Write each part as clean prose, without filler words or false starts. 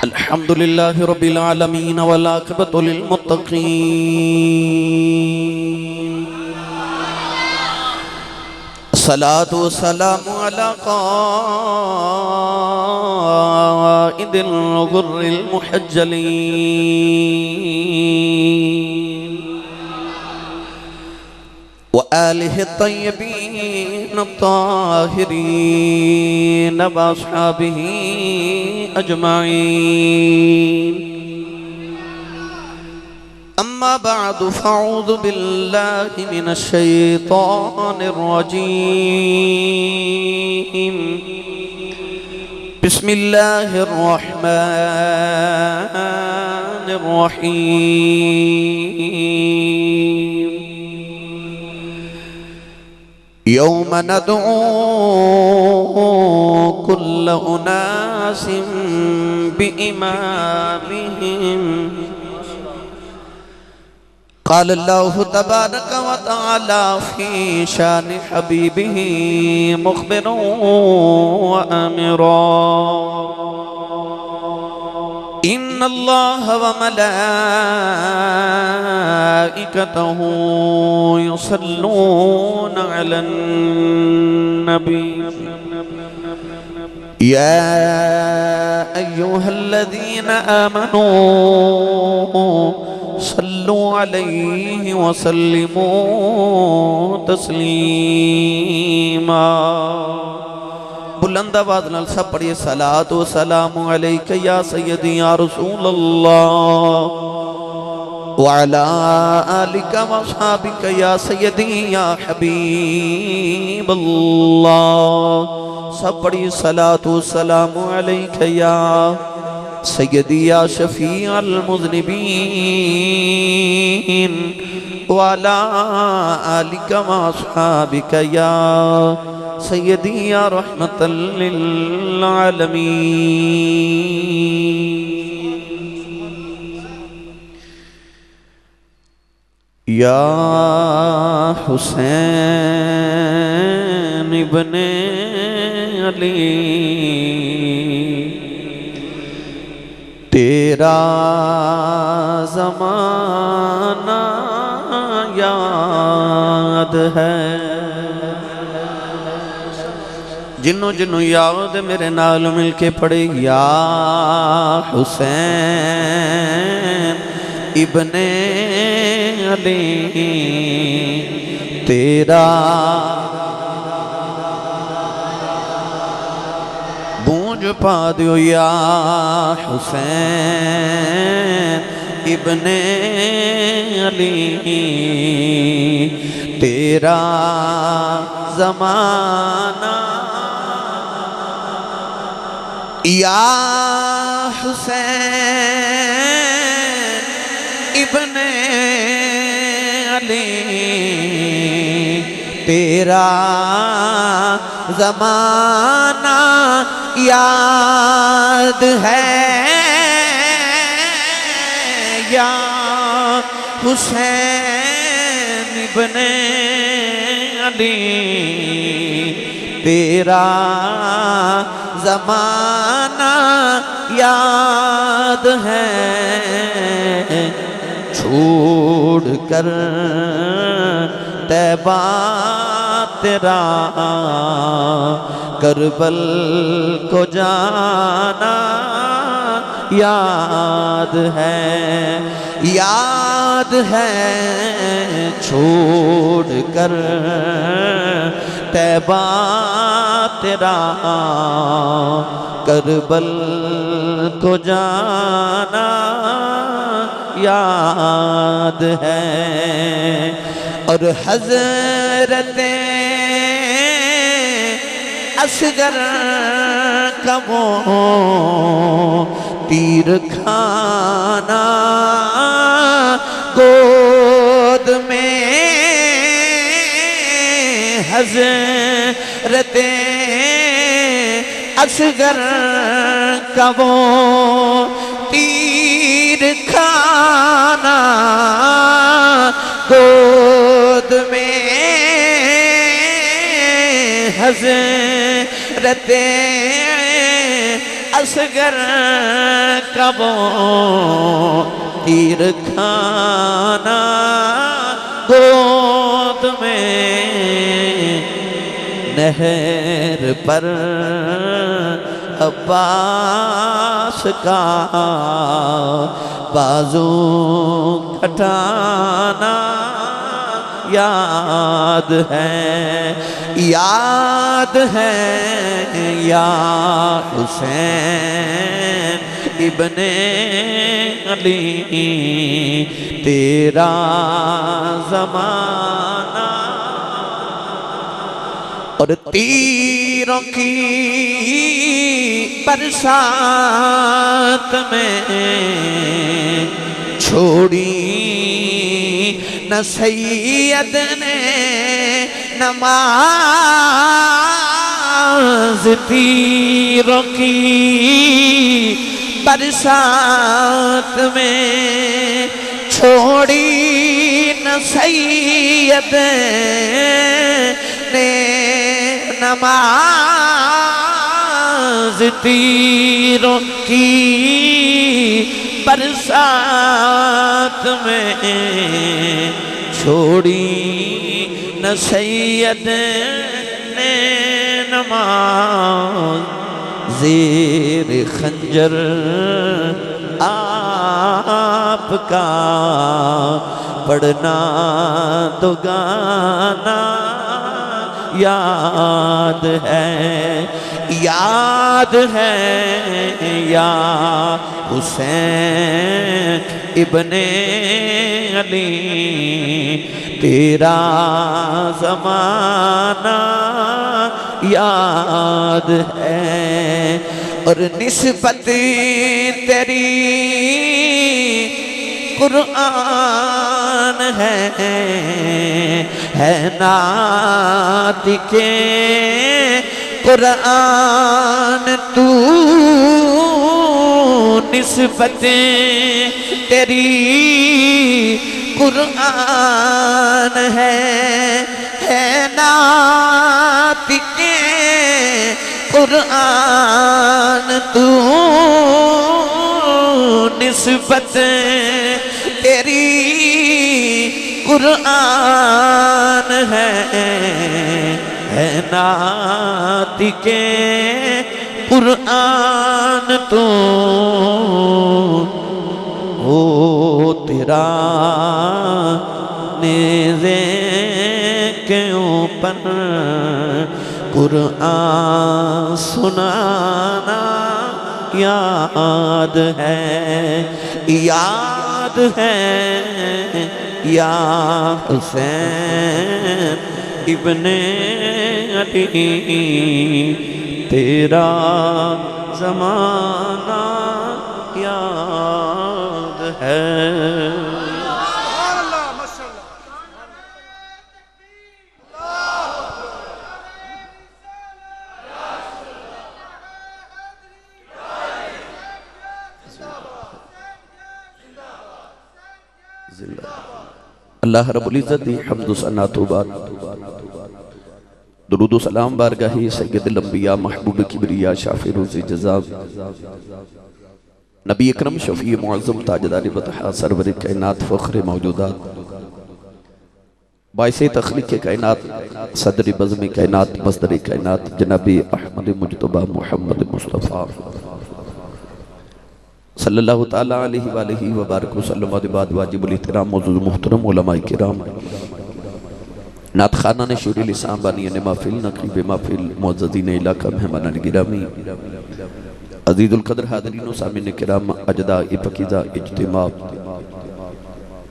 الحمد لله رب العالمين والعاقبة للمتقين الصلاة والسلام على قائد الغر المحجلين وآله الطيبين الطاهرين وأصحابه أجمعين أما بعد فأعوذ بالله من الشيطان الرجيم بسم الله الرحمن الرحيم يوم ندعو كل أناس بإمامهم قال الله تبارك وتعالى في شان حبيبه مخبرا وآمرا إن الله وملائكته يصلون على النبي يا أيها الذين آمنوا صلوا عليه وسلموا تسلیما بلند آواز نال سب پڑھیے صلاۃ و سلام علیک یا سیدی یا رسول اللہ وعلی آلک و اصحابک یا سیدی یا حبیب اللہ سب پڑھیے صلاۃ و سلام علیک یا سیدی یا شفیع المذنبین وعلی آلک و اصحابک یا سیدی یا رحمت للعالمین یا حسین ابن علی تیرا زمانہ یاد ہے جنوں جنوں یاد میرے نال مل کے پڑھے یا حسین ابن علی تیرا بونج پا دیو یا حسین ابن علی تیرا زمانہ یا حسین ابن علی تیرا زمانہ یاد ہے یا حسین ابن علی تیرا زمانہ یاد ہے چھوڑ کر طیبہ تیرا کربل کو جانا یاد ہے چھوڑ کر طیبہ تیرا کربل کو جانا یاد ہے اور حضرت اصغر کا وہ تیر کھانا گود میں حضرت اصغر کا وہ تیر کھانا گود میں حضرت رتے اصغر کا وہ تیر کھانا گود میں نہر پر عباس کا بازو کھٹانا یاد ہے یا حسین ابن علی تیرا زمانہ اور تیروں کی برسات میں چھوڑی نہ سید نے نماز تیروں کی برسات میں چھوڑی نہ سید نے نماز تیروں کی برسات میں چھوڑی نہ سید نے نماز زیر خنجر آپ کا پڑھنا تو گانا یاد ہے یا حسین ابن علی تیرا زمانہ یاد ہے اور نسبت تیری قرآن ہے نعت کے قرآن تو نسبت تیری قرآن ہے نعت کے قرآن تو نسبت تیری قرآن ہے نعت کے قرآن تو وہ تیرا نیزے کے اوپر قرآن سنانا یاد ہے یا حسین ابن علی تیرا زمانہ یاد ہے اللہ رب العزت دی حمد و ثنا و بعد درود و سلام بارگاہ سید الانبیاء محبوب کبریا شافع روز جزا نبی اکرم شفیع معظم تاجدار بطحا سرور کائنات فخر موجودات باعث تخلیق کائنات صدر بزم کائنات مصدر کائنات جناب احمد مجتبہ محمد مصطفیٰ صلی اللہ تعالیٰ علیہ وآلہ وبارک وسلم بعد واجب الاحترام معزز محترم علماء کرام نعت خانان شیر لسان بانیان محفل نقیب محفل معززین علاقہ مہمانان گرامی عزیز القدر حاضرین و سامعین کرام اجداء پاکیزہ اجتماع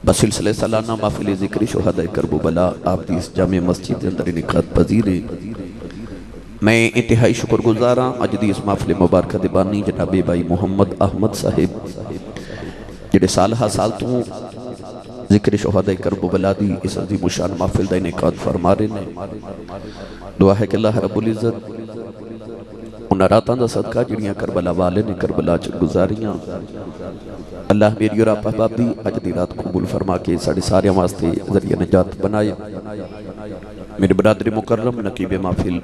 بسلسلہ سالانہ محفل ذکر شہداء کرب و بلا آپ دی اس جامع مسجد اندر انعقاد پذیر میں انتہائی شکر گزاراں اج دی اس محفل مبارکہ دے بانی جناب بھائی محمد احمد صاحب جڑے سالہ سال تو ذکر شہداء کرب و بلا دی اس عظیم شان محفل دا انعقاد فرما رہے ہیں دعا ہے کہ اللہ رب العزت انہاں راتاں دا صدقہ جڑیاں کربلا والے نے کربلا چ گزاریاں اللہ میری اور آپ احباب دی اج دی رات قبول فرما کے ساڑے سارے واسطے ذریعہ نجات بنائے میرے برادر مکرم نقیب محفل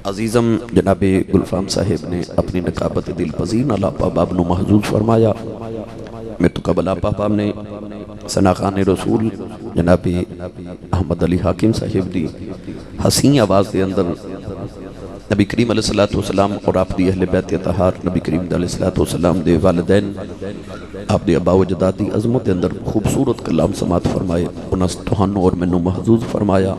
عزیزم جناب گلفام صاحب نے اپنی نقابت دل پذیر نال آپا باب نو محظوظ فرمایا. میں تو قبل آپا باب نے ثناخان رسول جناب احمد علی حاکم صاحب دی حسین آواز دے اندر نبی کریم علیہ السلام اور آپ دی اہل بیت اطہار نبی کریم علیہ السلام دے والدین آپ دے ابا و جداد دی عظمت دے اندر خوبصورت کلام سماعت فرمائے. انہاں تہانوں اور مینوں محظوظ فرمایا.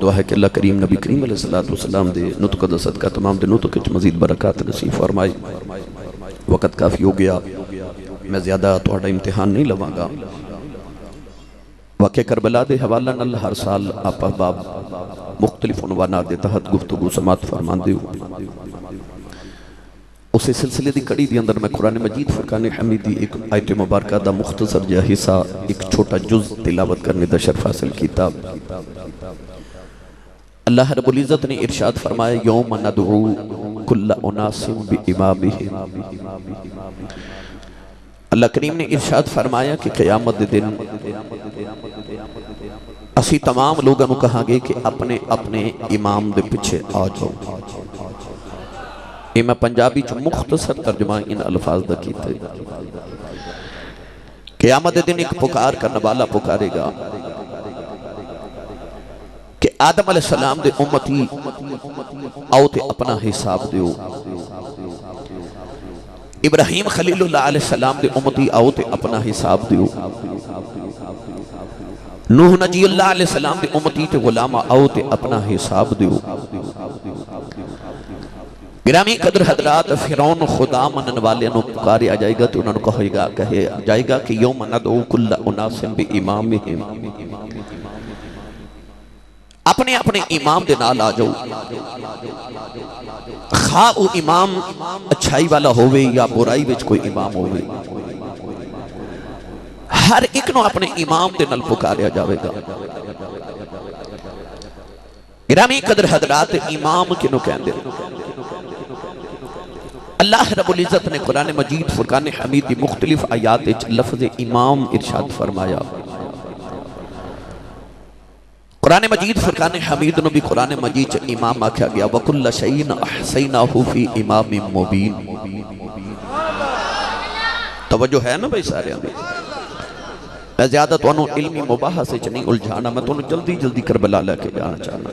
دعا ہے کہ اللہ کریم نبی کریم علیہ السلام دے نطق دا صدقہ تمام دے نطق وچ مزید برکات نصیب فرمائے. وقت کافی ہو گیا، میں زیادہ تہاڈا امتحان نہیں لواں گا. واقعہ کربلا دے حوالہ نال ہر سال آپ احباب مختلف عنوانات دے تحت گفتگو سماعت فرماندے ہو. اسے سلسلے دی کڑی دی اندر میں قرآن مجید فرقان حمید دی ایک آیت مبارکہ دا مختصر جا حصہ ایک چھوٹا جز تلاوت کرنے دا شرف حاصل کیتا. اللہ رب العزت نے ارشاد فرمایا یوم ندعو کل اناس بامامہم. اللہ کریم نے ارشاد فرمایا کہ قیامت دن اسی تمام لوگوں کو کہا گے کہ اپنے اپنے امام دے پیچھے آ جاؤ. یہ میں پنجابی چ مختصر ترجمہ ان الفاظ دا کیتا ہے. قیامت دن ایک پکار کرنے والا پکارے گا کہ آدم علیہ السلام دے امتی آؤ تے اپنا حساب دیو. ابراہیم خلیل اللہ علیہ السلام دے امتی آؤ تے اپنا حساب دیو. نوح نجی اللہ علیہ السلام دے امتی تے غلام آؤ تے اپنا حساب دیو. گرامی قدر حضرات فرعون خدا منن والے نو پکارے آ جائے گا تو انہوں نے کہے جائے گا کہ یوم ندعو کل اناس بامامہم. اپنے اپنے امام دے نال آ جاؤ. خواہ او امام اچھائی والا ہوئے یا برائی وچ کوئی امام ہوئے، ہر ایک نو اپنے امام دے نال پکاریا جاوے گا. گرامی قدر حضرات امام کنو کہندے اللہ رب العزت نے قرآن مجید فرقان حمید دی مختلف آیات لفظ امام ارشاد فرمایا. قرآن مجید فرقان حمید نو بھی قرآن مجید امام آکھا گیا وَكُلَّ شَيْءٍ أَحْصَيْنَاهُ فِي إِمَامٍ مُبِينٍ. توجہ ہے نا بھائی سارے ہمیں. میں زیادہ تو انہوں علمی مباحثے سے نہیں الجھانا، میں تو انہوں جلدی جلدی کربلا لے کے جانا چاہنا.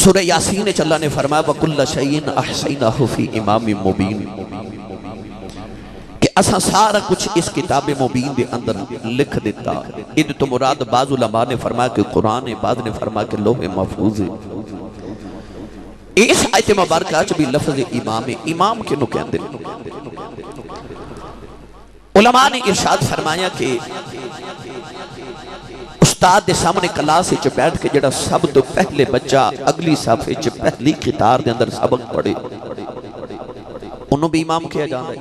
سورہ یاسین اللہ نے فرمایا وَكُلَّ شَيْءٍ أَحْصَيْنَاهُ فِي إِمَامٍ مُبِينٍ کہ اساں سارا کچھ اس کتاب مبین دے اندر لکھ دیتا. اد تو مراد بعض علماء نے فرمایا کہ قرآن، بعض نے فرمایا کہ لوح محفوظ ہے. اس آیت مبارکہ بھی لفظ امام کے نو کہندے. علماء نے ارشاد فرمایا کہ استاد دے سامنے کلاس وچ بیٹھ کے جڑا سب تو پہلے بچہ اگلی صف وچ پہلی قطار دے اندر سبق پڑھے انہوں بھی امام کیا جانا ہے.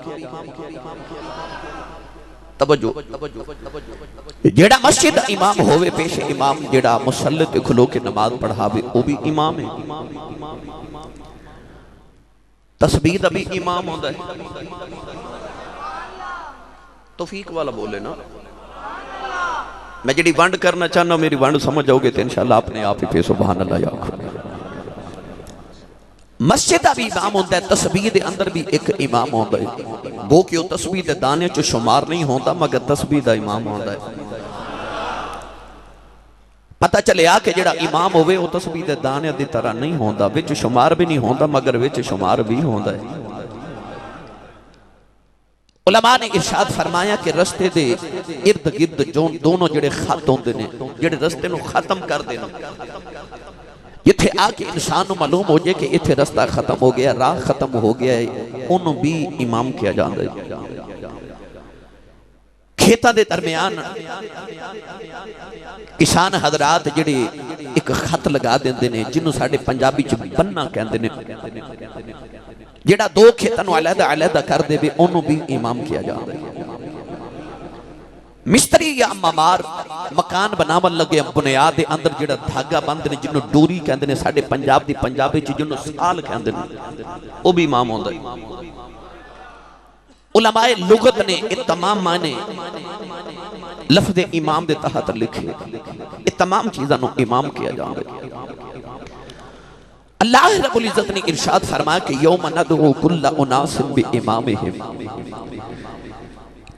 توجہ جیڑا مسجد امام ہوئے پیش امام، جیڑا مصلی تے کھلو کے نماز پڑھاوے وہ بھی امام ہے. تسبیح دا بھی امام ہوتا ہے. توفیق والا بولے نا. میں جڑی ونڈ کرنا چاہنا میری ونڈ سمجھ جاؤ گے تو انشاءاللہ اپنے آپ ہی پہ سبحان اللہ یا آخر. مسجد دا بھی امام ہوتا ہے، تسبیح دے اندر بھی ایک امام ہوتا ہے. وہ کیوں تسبیح دے دانے چو شمار نہیں ہوتا مگر تسبیح دا امام ہوتا ہے. پتہ چلے آ کہ جڑا امام ہوئے وہ تسبیح دے دانے دی طرح نہیں ہوتا، وچ شمار بھی نہیں ہوتا مگر وچ شمار بھی ہوتا ہے. علماء نے ارشاد فرمایا کہ رستے دے ارد گرد دونوں جڑے خط ہوندے نے، جڑے رستے نو ختم کر دینا، جتھے آکے انسان نو معلوم ہو جائے کہ اتھے رستہ ختم ہو گیا، راہ ختم ہو گیا ہے، انہوں بھی امام کیا جاندہ ہے. کھیتا دے درمیان کسان حضرات جڑے ایک خط لگا دیندے نے جنہوں ساڑھے پنجابی چ بننا کہندے نے، جڑا دو کھیتانو علیحدہ علیحدہ کر دے بھی انہوں بھی امام کیا جاندہ ہے. مستری یا ممار مکان بناون لگے بنیاد دے اندر جڑا دھاگا بند نے جنہوں ڈوری کہندے نے، ساڑھے پنجاب دی پنجابی چ جنہوں سال کہندے نے، وہ بھی امام ہوندہ ہے. علماء لغت نے یہ تمام معنی لفظ امام دے تحت لکھے، یہ تمام چیزاں نو امام کیا جاندے. اللہ رب العزت نے ارشاد فرمایا کہ یوم ندعو کل اناس بامامہم،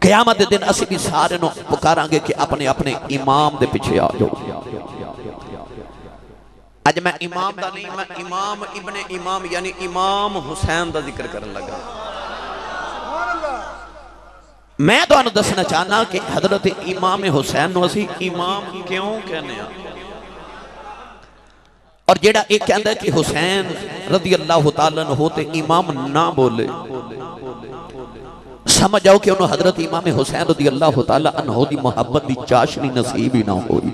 قیامت دن اسی بھی سارے نو پکاراں گے کہ اپنے اپنے امام دے پیچھے آ جاؤ۔ اج میں امام دا نہیں، میں امام ابن امام یعنی امام حسین دا ذکر کرن لگا۔ میں تو انہوں دسنا چاہنا کہ حضرت امام حسین نو اسی امام کیوں کہنے ہیں، اور جیڑا ایک کہندہ ہے کہ حسین رضی اللہ تعالیٰ عنہ ہوتے امام نہ بولے، سمجھ جاؤ کہ انہوں حضرت امام حسین رضی اللہ تعالیٰ عنہ دی محبت دی چاشنی نصیب ہی نہ ہوئی۔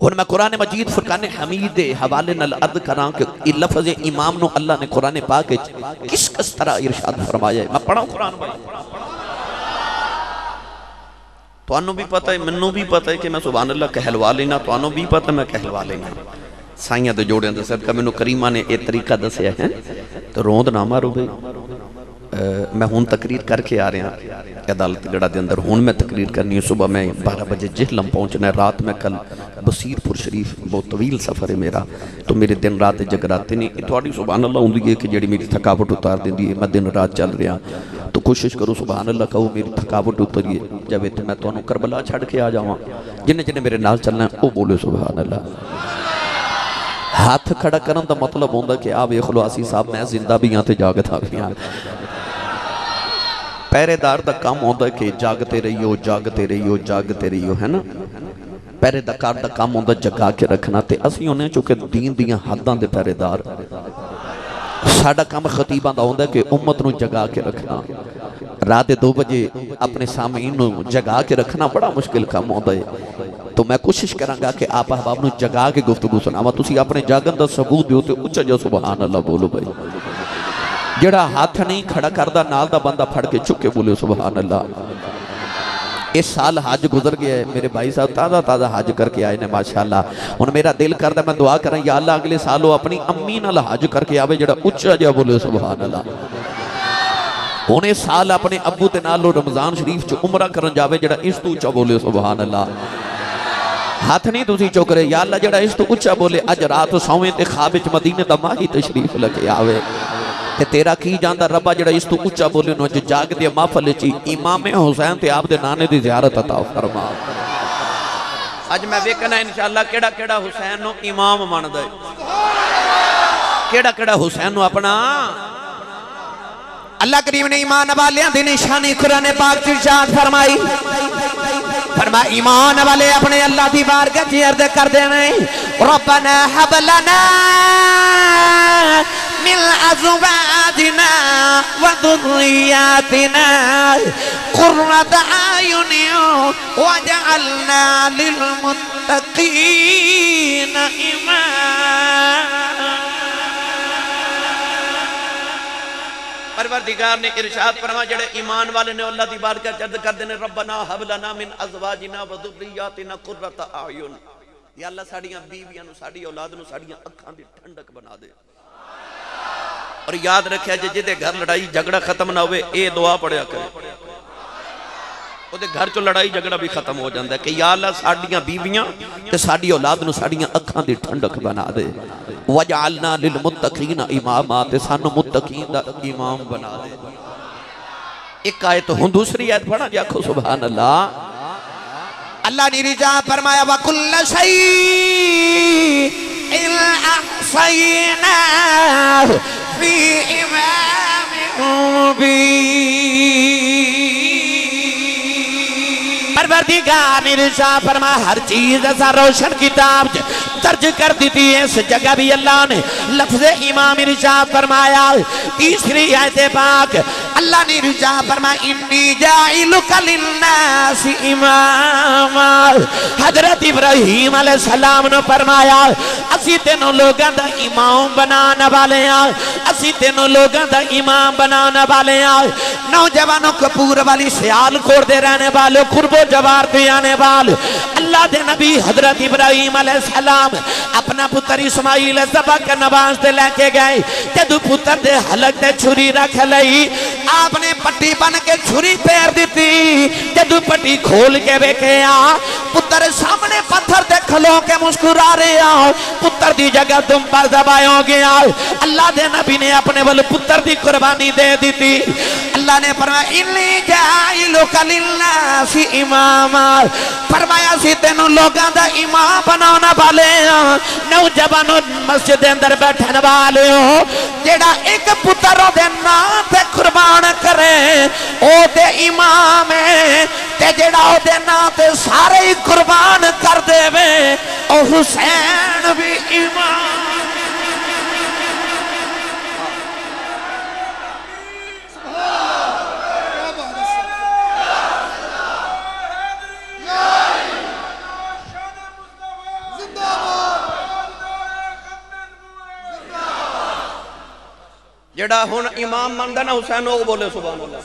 اور میں قرآن مجید فرقان حمید حوالے نال عرض کراں کہ یہ لفظ امام نو اللہ نے قرآن پاک کس طرح ارشاد فرمایا ہے۔ میں پڑھاؤں قرآن بھائی، تو انہوں بھی پتہ ہے، منوں بھی پتہ ہے کہ میں سبحان اللہ کہلوا لینا، تو انہوں بھی پتہ ہے میں کہلوا لینا۔ سائیاں دے جوڑے اندر صدقہ میں نو کریمہ نے ایک طریقہ دسیا ہے، تو روند نہ مارو بھئی۔ میں ہون تقریر کر کے آ رہے ہیں عدالت گڑھا دے اندر، ہون میں تقریر کرنی ہے، صبح میں 12 بجے جہلم پہنچنا ہے، رات میں کل بصیر پور شریف، بہت طویل سفر ہے میرا، تو میرے دن رات جگراتے نہیں، تھوڑی سبحان اللہ ہوں ہے کہ جڑی میری تھکاوٹ اتار دیں دی ہے، میں دن رات چل رہا، تو کوشش کرو سبحان اللہ کہو میری تھکاوٹ اتریے، جب تو میں تو انہوں کربلا چھڑ کے آ جاؤں، جنہیں میرے نال چلنا ہے وہ بولے سبحان اللہ۔ ہاتھ کھڑا کرن دا مطلب ہوندہ کہ آپ ایک خلواسی صاحب میں زندہ بھی یہاں تے جاگتا بھی یہاں، پہرے دار دا کام ہوندہ ہے کہ جاگتے رہیو جاگتے رہیو جاگتے رہیو، ہے نا؟ پہرے دار دا کام ہوندہ جگا کے رکھنا تے اسی ہونے چونکہ دین دیاں حداں دے پہرے دار، ساڑھا کام خطیبہ دا ہوندہ ہے کہ امت نو جگا کے رکھنا، رات 2 بجے اپنے سامعین نو جگا کے رکھنا بڑا مشکل کام ہوندہ ہے، تو میں کوشش کروں گا کہ آپ احباب نو جگا کے گفتگو سناوا، تسی اپنے جاگن دا ثبوت دیو تے اچھا جو سبحان اللہ بولو بھائی، جڑا ہاتھ نہیں کھڑا کردہ نال دا بندہ پھڑ کے چکے بولے سبحان اللہ۔ اس سال حج گزر گیا ہے، میرے بھائی صاحب تازہ حج کر کے آئے نے ماشاءاللہ، ان میرا دل کردہ میں دعا کریں یا اللہ اگلے سالوں اپنی امی نال حج کر کے آوے جڑا اچھا جا بولے سبحان اللہ۔ انہیں سال اپنے ابو تے نالو رمضان شریف چو عمرہ کرن جاوے جڑا اس تو اچھا بولے سبحان اللہ۔ ہاتھ نہیں تُسی چوکرے یا اللہ جڑا اس تو اچھا بولے اج رات سویں تے خوابچ مدینے دا ماہی تشریف لگے آوے، تے تیرا کی جاندہ ربا جڑا اس تو اچھا بولے نو جو جاگ دیا محفل چی امام حسین تے آپ دے نانے دی زیارت عطا فرما۔ اج میں ویکھنا انشاءاللہ کیڑا کیڑا حسین نو امام مان دے، کیڑا کیڑا حسین نو اپنا۔ اللہ کریم نے ایمان والیاں دی نشانی قرآن پاک ارشاد فرمائی، فرمایا ایمان والے اپنے اللہ دی بارگاہ وچ عرض کر دے نے ربنا حب لنا من ازواجنا وذرياتنا قرة اعين واجعلنا للمتقين اماما۔ پروردگار نے ارشاد فرمایا جڑے ایمان والے نے اللہ دی بارگاہ عرض کر دینے ربنا حب لنا من ازواجنا وذرياتنا قرة اعین، یا اللہ ساڑیاں بیویاں نو ساڑی اولاد نو ساڑیاں اکھاں دی ٹھنڈک بنا دے، اور یاد رکھیا جے جے گھر لڑائی جھگڑا ختم نہ ہوئے اے دعا پڑھیا کرے، او دے گھر چو لڑائی جھگڑا بھی ختم ہو جاندہ ہے کہ یا اللہ ساڑیاں بیویاں تے ساڑی اولاد نو ساڑیاں اکھاں دی ٹھنڈک بنا دے، وَجَعَلْنَا لِلْمُتَّقِينَ إِمَامًا تے سانو متقین دا امام بنا دے۔ ایک آیت ہوں دوسری آیت پڑھا جی آکھو سبحان اللہ۔ اللہ نے رجاء فرمایا وَكُلَّ شَيْءٍ أَحْصَيْنَاهُ فِي إِمَامٍ مُبِينٍ۔ پروردگار نے رجاء فرمایا ہر چیز ایسا روشن کتاب درج کر دیتی ہے، اس جگہ بھی اللہ نے لفظ امام ارشاد فرمایا۔ تیسری آیت پاک اللہ نے ارشاد فرمایا انی جاعلک للناس اماما۔ حضرت ابراہیم علیہ السلام نے فرمایا اسی تینوں لوگاں دا امام بنانا والے ہیں، اسی تینوں لوگاں دا امام بنانا والے ہیں۔ نوجوانوں کپور والی سیال کھوڑ دے رہنے والے، قرب و جوار پہ آنے والے، اللہ دے نبی حضرت ابراہیم علیہ السلام اپنا پتر اسماعیل ذبح کے نواز دے لے کے گئے، جدو پتر دے حلق دے چھری رکھ لئی، آپ نے پٹی بن کے چھری پیر دیتی، جدو پٹی کھول کے بیکے پتر سامنے پتھر دے کھلو کے مسکرا رہے پتر پتر دی جگہ تم پر ذبح ہو گیا. اللہ دے نبی نے اپنے ول پتر دی قربانی دے دی تھی. اللہ نے فرمایا انی جاعلک للناس اماما, فرمایا سی تینوں لوگاں دا امام بناونا والے ہاں, نوجوانوں مسجد دے اندر بیٹھن والے ہو. جیڑا ایک پتر دے نام تے قربان کرے او تے امام ہے, تے جیڑا او دے نام تے سارے ہی قربان کر دے وے او حسین بھی امام. جڑا ہن امام مندا نا حسین او بولے سبحان اللہ.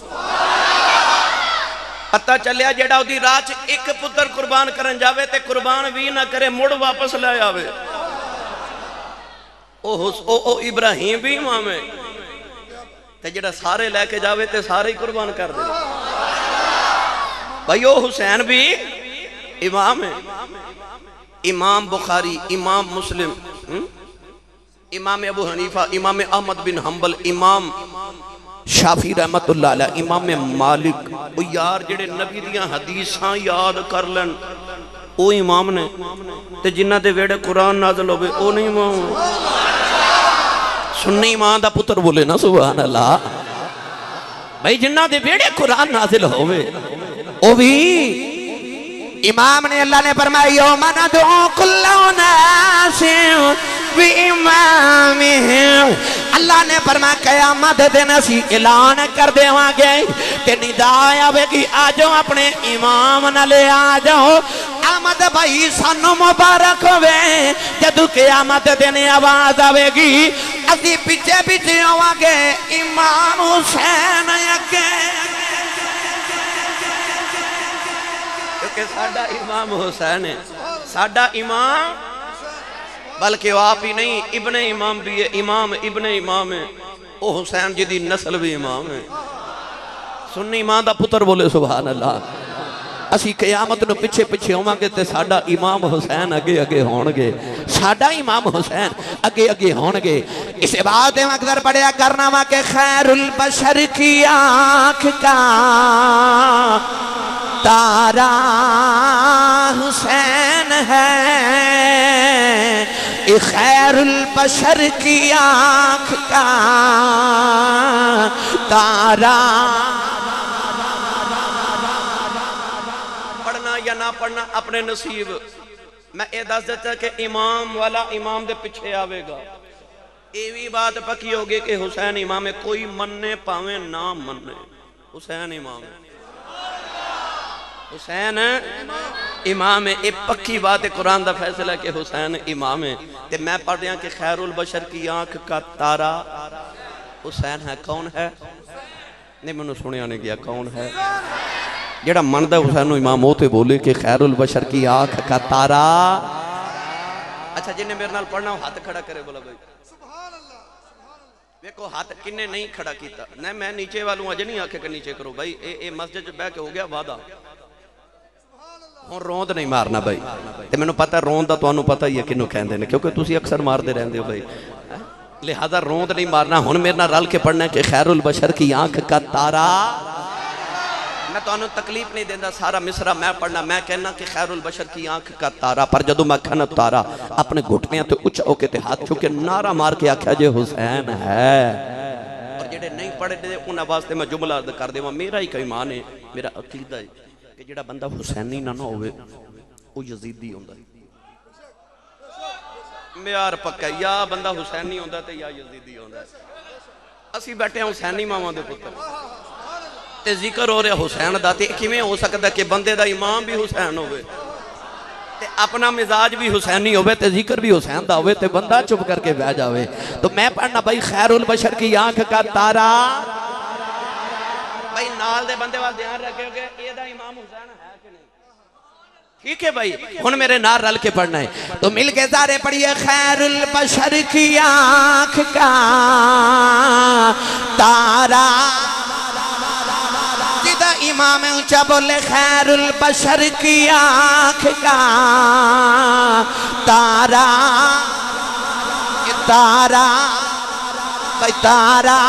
پتہ چلیا جڑا او دی راہ ایک پتر قربان کرن جاوے تے قربان بھی نہ کرے مڑ واپس لے آوے او ابراہیم بھی امام ہے, تے جڑا سارے لے کے جاوے تے سارے ہی قربان کر دے. بھائی او حسین بھی امام ہے. امام بخاری, امام مسلم, امام ابو حنیفہ, امام احمد بن حنبل, امام شافعی رحمت اللہ علیہ, امام مالک, او یار جڑے نبی دیاں حدیثاں یاد کر لن او امام نے, تے جنہ دے ویڑے قرآن نازل ہوئے او نہیں امام. سنی امام دا پتر بولے نا سبحان اللہ. بھائی جنہ دے ویڑے قرآن نازل ہوئے او بھی امام نے. اللہ نے فرمایا یوم ندعو کل اناس بِإِمَامِهِمْ, اللہ نے فرمایا قیامت دن اسی اعلان کر دے وہاں گئے کہ ندا آوے گی آجو اپنے امام نہ لے آجو. آمد بھائی سانو مبارک ہوئے جدو قیامت دن آواز آوے گی اسی پیچھے پیچھے ہوا گے امام حسین یکے, کیونکہ ساڑھا امام حسین ہے. ساڑھا امام بلکہ وہ آپ ہی نہیں ابن امام بھی ہے, امام ابن امام ہے. او حسین جی دی نسل بھی امام ہے. سنی امام دا پتر بولے سبحان اللہ. اسی قیامت نو پچھے پچھے ہوں گے تے ساڑھا امام حسین اگے اگے ہونگے, ساڑھا امام حسین اگے اگے ہونگے. اسے بات مقدر پڑھیا کرنا وا کہ خیر البشر کی آنکھ کا تارا حسین ہے, خیر البشر کی آنکھ کا تارا. پڑھنا یا نہ پڑھنا اپنے نصیب. میں یہ دس دیتا کہ امام والا امام دے پچھے آوے گا. یہ بھی بات پکی ہوگی کہ حسین امام ہے, کوئی مننے پاویں نہ مننے حسین امام ہے. حسین امام ہے, ایک پکی بات ہے, قرآن دا فیصلہ کہ حسین امام ہے. تے میں پڑھ دیا کہ خیر البشر کی آنکھ کا تارا حسین ہے. کون ہے؟ نہیں میں نے سنے آنے گیا کون ہے جڑا مندہ حسین امام ہوتے بولے کہ خیر البشر کی آنکھ کا تارا. اچھا جنہیں میرے نال پڑھنا ہو ہاتھ کھڑا کرے بولا بھائی. دیکھو ہاتھ کنے نہیں کھڑا کیتا, نہیں میں نیچے والوں اج نہیں آکھے کہ نیچے کرو بھائی. اے مسجد جو بیٹھ کے ہو گیا وعدہ, ہوں روند نہیں مارنا بھائی. تے میں نے پتہ روند دا تو انہوں پتہ ہی ہے کنوں کہندے نے, کیونکہ تسی اکثر مار دے رہندے ہو بھائی, لہذا روند نہیں مارنا. ہن میرے نال رل کے پڑھنا ہے کہ خیر البشر کی آنکھ کا تارا. میں تو انہوں تکلیف نہیں دیندہ, سارا مصرع میں پڑھنا. میں کہنا کہ خیر البشر کی آنکھ کا تارا, پر جدو میں کھانا تارا اپنے گھٹنے تو اچھا ہو کے تے ہاتھ چکے نعرہ مار کے آکھا جے حسین ہے. اور جڑے نہیں پڑھے دے انہاں واسطے میں جملہ کر دے, میرا ہی کوئی ایمان ہے, میرا عقیدہ ہے کہ جڑا بندہ حسینی نہ ہوئے وہ یزیدی ہوندہ ہے. میار پکا یا بندہ حسینی ہوندہ تے یا یزیدی ہوندہ ہے. اسی بیٹھے ہیں حسینی ماما دے پتر تے ذکر ہو رہا حسین دا, تے کیویں ہو سکتا ہے کہ بندے دا امام بھی حسین ہوئے تے اپنا مزاج بھی حسینی ہوئے تے ذکر بھی حسین دا ہوئے تے بندہ چپ کر کے بہ جاوے. تو میں پڑھنا بھائی خیر البشر کی آنکھ کا تارا. بھائی نال دے بندے وال دھیان رکھے ہو کہ یہ دا امام حسین ہے کہ نہیں. ٹھیک ہے بھائی, ہن میرے نار رل کے پڑھنا ہے تو مل کے سارے پڑھئے خیر البشر کی آنکھ کا تارا. جدہ امام اونچا بولے خیر البشر کی آنکھ کا تارا. تارا بھائی تارا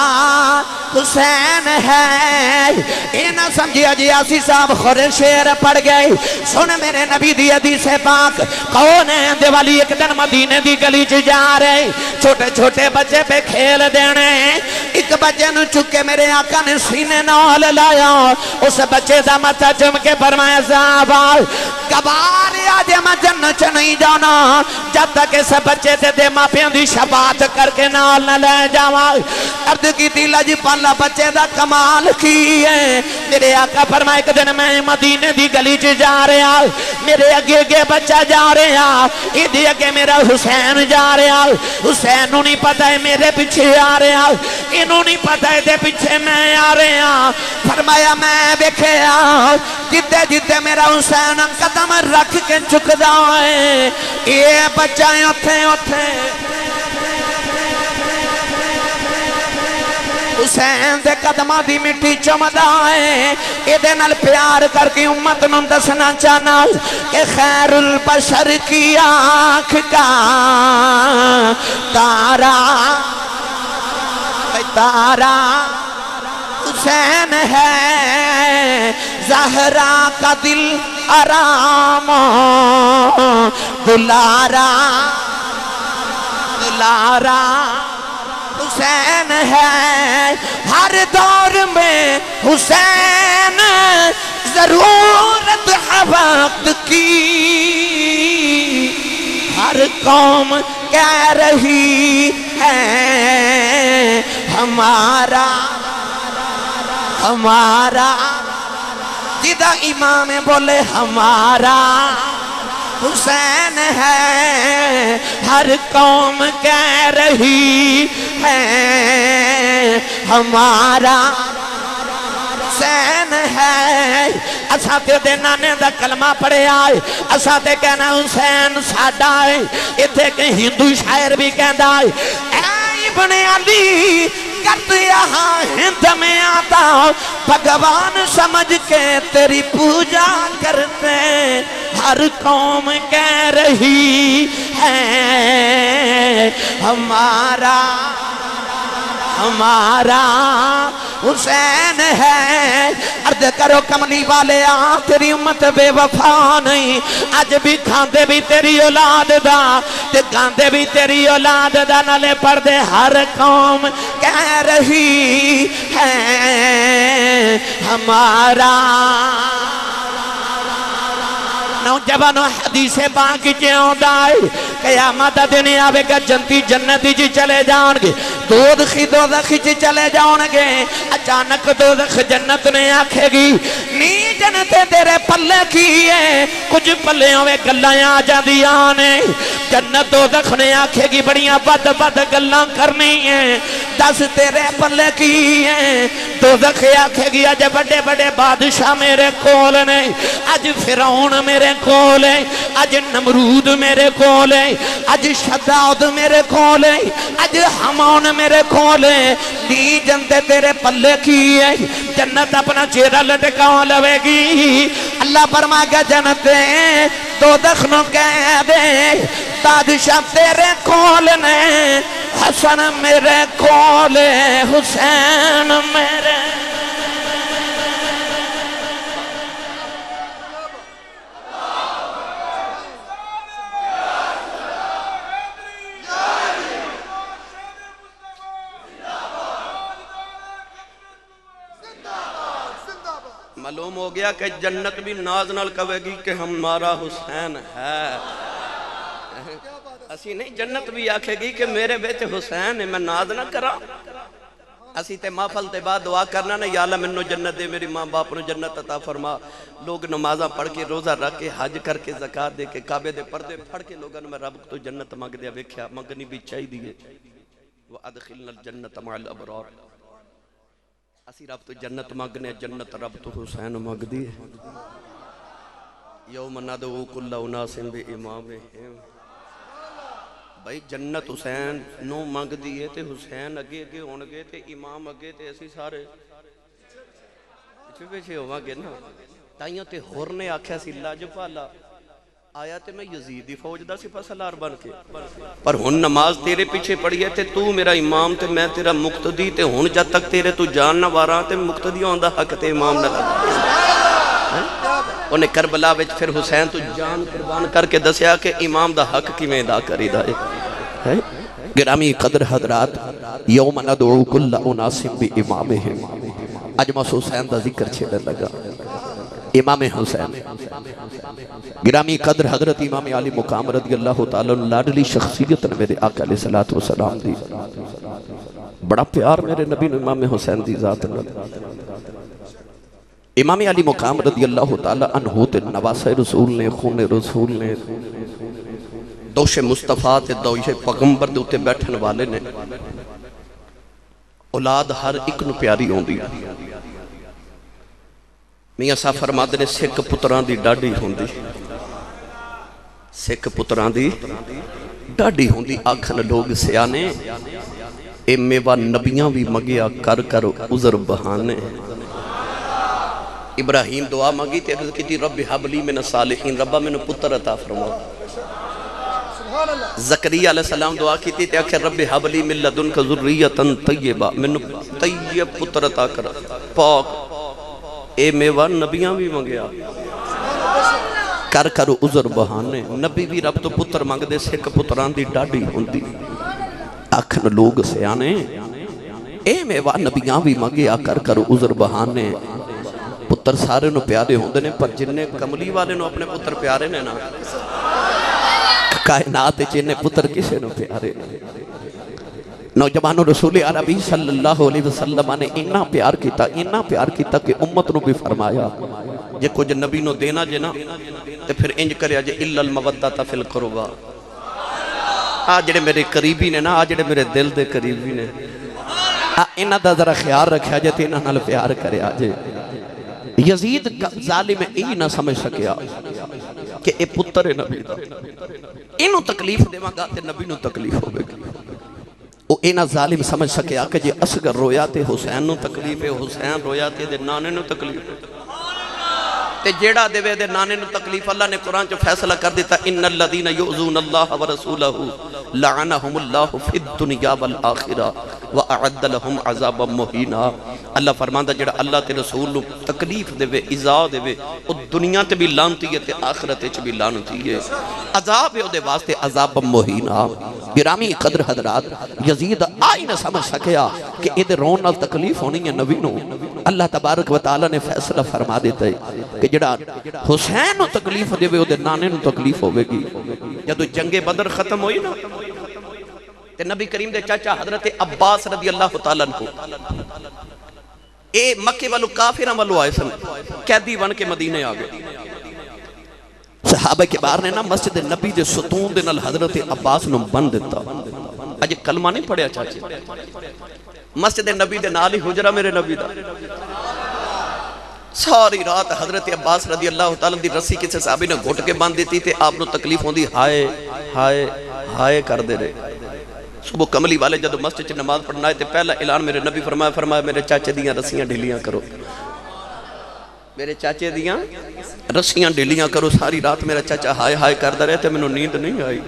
حسین ہے یہ نہ سمجھیا جی آسی صاحب خور شیر پڑ گئے سن میرے نبی دی حدیث پاک کون ہے دے والی ایک دن مدینے دی گلی چ جا رہے چھوٹے چھوٹے بچے پہ کھیل دینے ایک بچے نو چکے میرے آقا نے سینے نال لایا اس بچے دا متھا چم کے فرمایا صاحب کبار آج میں جنت نہیں جانا جب تک اس بچے تے دے ماپیاں دی شفاعت کر کے نال نہ لے جاواں عرض کی تھی لجی پالا بچے دا کمال کی ہے میرے آقا فرمائے کہ دن میں مدینے دی گلی چ جا رہا میرے اگے بچہ جا رہا ادھے اگے میرا حسین جا رہا حسین نو نہیں پتہ ہے میرے پیچھے آ رہا انہوں نہیں پتہ ہے دے پیچھے میں آ رہا فرمایا میں بیکھیا جتے جتے میرا حسین قدم رکھ کے چکدا ہے یہ بچہ اتھے اتھے حسین دے قدمہ دی مٹی چمدا ہے ایدے نال پیار کر کے امت نوں دسنا چاہنا کہ خیر البشر کی آنکھ کا تارا تارا حسین ہے زہرا کا دل آرام دلارا دلارا حسین ہے ہر دور میں حسین ضرورت ہے وقت کی ہر قوم کہہ رہی ہے ہمارا ہمارا جدہ امام بولے ہمارا حسین ہے ہر قوم کہہ رہی ہے ہمارا حسین ہے اساں تے دے نانے دا کلمہ پڑھے آئے اساں تے کہنا حسین ساڈا ہے اتھے کہ ہندو شاعر بھی کہندا ہے اے ابن علی کرت یہاں ہند میں آتا بھگوان سمجھ کے تیری پوجا کرتے ہر قوم کہہ رہی ہے ہمارا ہمارا حسین ہے عرض کرو کملی والے تیری امت بے وفا نہیں آج بھی کھاندے بھی تیری اولاد دا تے گاندے بھی تیری اولاد دا نالے پردے ہر قوم کہہ رہی ہے ہمارا نوجوانوں حدیث پاک چیوں دائی قیامت دن آوے گا جنتی جنتی جی چلے جان گے دوزخی جی چلے جان گے اچانک دوزخ جنت نے آکھے گی نی جنتے تیرے پلے کیے کچھ پلے ہوئے گلائیں آ جا دیانے جنت دوزخ نے آکھے گی بڑیاں بد بد گلاں کرنی ہیں دس تیرے پلے کیے دوزخ آکھے گی آج بڑے بڑے بادشاہ میرے کول نے آج فرعون میرے کول ہے آج نمرود میرے کول ہے آج شداد میرے کول ہے آج حمون میرے کول ہے دی جنتے تیرے پلے کی ہے جنت اپنا چہرہ لٹکاؤں لوے گی اللہ فرما گا جنتے دوزخ نو کہہ دے بادشاہ تیرے کول نے حسن میرے کول ہے حسین میرے معلوم ہو گیا کہ جنت بھی ناز نال کہے گی کہ ہمارا حسین ہے اسی نہیں جنت بھی آکھے گی کہ میرے بیٹے حسین ہے میں ناز نہ کرا اسی تے محفل تے بعد دعا کرنا نا یا اللہ منو جنت دے میری ماں باپ نو جنت عطا فرما لوگ نمازاں پڑھ کے روزہ رکھ کے حج کر کے زکاة دے کے کعبے دے پردے پھڑ کے لوگاں میں رب تو جنت مانگ دیا ویکھیا منگنی بھی چاہی دیئے وَأَدْخِلْنَا الْجَنَّةَ مَعَ الْأَبْرَارِ اسی رب تو جنت مانگنے جنت رب تو حسین مانگ دی یوم ندعو کل اناس بامامہم بھائی جنت حسین نو مانگ دیئے تے حسین اگے اگے ہون گے تے امام اگے تے اسی سارے پیچھے پیچھے ہوا گے نا تائیوں تے ہور نے آکھیا سی لاج پالا آیا تے میں یزید دی فوج دا سپہ سالار بن کے، پر ہن نماز تیرے پیچھے پڑھی ہے تے تو میرا امام تے میں تیرا مقتدی، تے ہن جد تک تیرے تو جان نہ واراں تے مقتدی ہوندا حق تے امام نہ لگا۔ انہیں کربلا وچ پھر حسین تو جان قربان کر کے دسیا کہ امام دا حق کی میں ادا کری دا ہے۔ گرامی قدر حضرات، یوم ندعو کل اناس بامامہم، اج میں حسین دا ذکر چھڑنے لگا، امام حسین۔ گرامی قدر حضرت امام علی مقام رضی اللہ تعالیٰ لاڈلی شخصیت نے میرے آقا علیہ السلام دی، بڑا پیار میرے نبی نے امام حسین دی ذات نے۔ امام علی مقام رضی اللہ تعالیٰ عنہ تے نواسہ رسول نے، خون رسول نے، دوش مصطفیٰ تے دوش پیغمبر دے اتے بیٹھن والے نے، اولاد ہر ایک نو پیاری ہوندی۔ میاں صاحب فرماتے نے سکھ پتران دی ڈاڈی ہوندی، سکھ پتران دی ڈاڈی ہوندی، آکھن لوگ سیانے اے میوہ نبیاں بھی مگیا کر کر عذر بہانے۔ ابراہیم دعا مانگی تے عرض کی تھی رب حبلی من الصالحین، ربا میں نے پتر عطا فرما۔ زکریہ علیہ السلام دعا کی تھی تے آخر رب حبلی من لدن کا ذریتا طیبہ، میں نے طیب پتر عطا کر پاک۔ اے میوہ نبیاں بھی مانگیا کر کر عذر بہانے، نبی بھی رب تو پتر مانگ دے، سکھ پتران دی ڈاڈی ہوندی، آکھن لوگ سیانے اے میوہ نبیاں بھی مانگیا کر کر عذر بہانے۔ پتر سارے نو پیارے ہوندے نے، پر جننے کملی والے نو اپنے پتر پیارے نے نا، کائنات جننے پتر کسے نو پیارے نے۔ نوجوان رسول عربی صلی اللہ علیہ وسلم نے اتنا پیار کیتا کہ امت نو بھی فرمایا جے کچھ نبی نو دینا جے نا تے پھر انج کریا جے الا المودۃ فی القربا، آ جڑے میرے قریبی نے نا، آ جڑے میرے دل دے قریبی نے، انہاں دا ذرا خیال رکھیا جے تے انہاں نال پیار کریا جے۔ یزید ظالم ای نہ سمجھ سکیا کہ اے پتر نبی دا، انہوں تکلیف دیواں گا تے نبی نو تکلیف ہوگی۔ وہ اینا ظالم سمجھ سکیا کہ جے اصغر رویا تے حسین نو تکلیف ہے، حسین رویا تے دے نانے نو تکلیف ہے، تے جیڑا دے وے دے نانے نو تکلیف اللہ نے قرآن جو فیصلہ کر دیتا ان الذین یؤذون اللہ ورسولہ لعنہم اللہ فی الدنیا والآخرہ وَأَعَدَّ لَهُمْ عَذَابًا مُحِينًا۔ اللہ فرماندہ جڑا اللہ تے رسول نو تکلیف دے وے، ازا دے وے، او دنیا تے بھی لانتی ہے تے آخرت تے بھی لانتی ہے، عذاب ہے او دے واسطے عذابًا مُحِينًا۔ گرامی قدر حضرات، یزید آئی نہ سمجھ سکیا کہ ادھر رون نال تکلیف ہونی ہے نبی نو۔ اللہ تبارک و تعالیٰ نے فیصلہ فرما دیتا ہے کہ جڑا حسین نو تکلیف دے وے او دے نانے نو تکلیف ہوئے گی۔ جدو جنگ بدر ختم ہوئی نا تے نبی کریم دے چاچا حضرت عباس رضی اللہ تعالیٰ عنہ اے مکے والو کافران والو آئے سن، قیدی بن کے مدینے آگئے۔ صحابہ کے بار نے نا مسجد نبی دے ستون دے نال حضرت عباس نو بند دیتا۔ اجے کلمہ نہیں پڑھیا چاچے، مسجد نبی دے نال ہی حجرہ میرے نبی دا۔ ساری رات حضرت عباس رضی اللہ تعالیٰ دی رسی کسے صحابی نے گھٹ کے باندھ دیتی تھے، آپ نو تکلیف ہوندی ہائے ہائے ہائے کر دے رہے۔ صبح کملی والے جدو مسجد چ نماز پڑھنا ہے تے پہلا اعلان میرے نبی فرمایا میرے چاچے دیاں رسیاں ڈھیلیاں کرو، میرے چاچے دیاں رسیاں ڈھیلیاں کرو۔ ساری رات میرا چاچا ہائے ہائے کر دے رہے تے میں نو نیند نہیں آئی۔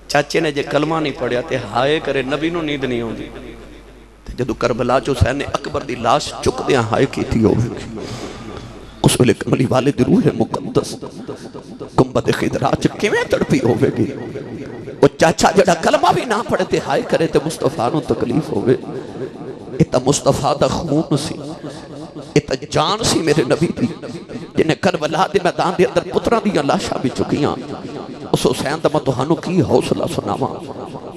چاچے نے جے کلمہ نہیں پڑھیا تے ہائے کرے، نبی نو نیند نہیں ہوندی۔ جدو کربلا چ حسین نے اکبر دی لاش چک دیاں ہائے کیتی ہوگی، اس ویلے کملی والے دی روح مقدس گنبد خضرا چ کیویں تڑپی ہوے گی۔ وہ چاچا جڑا کلمہ بھی نہ پڑھتے ہائے کرے تے مصطفیٰ نو تکلیف ہوئے۔ اتا مصطفیٰ دا خون سی، اتا جان سی میرے نبی دی، جنہیں کربلا دے میدان دے اندر پتران دیا لاشا بھی چکیاں۔ اس حسین دا میں توہانو کی حوصلہ سناواں،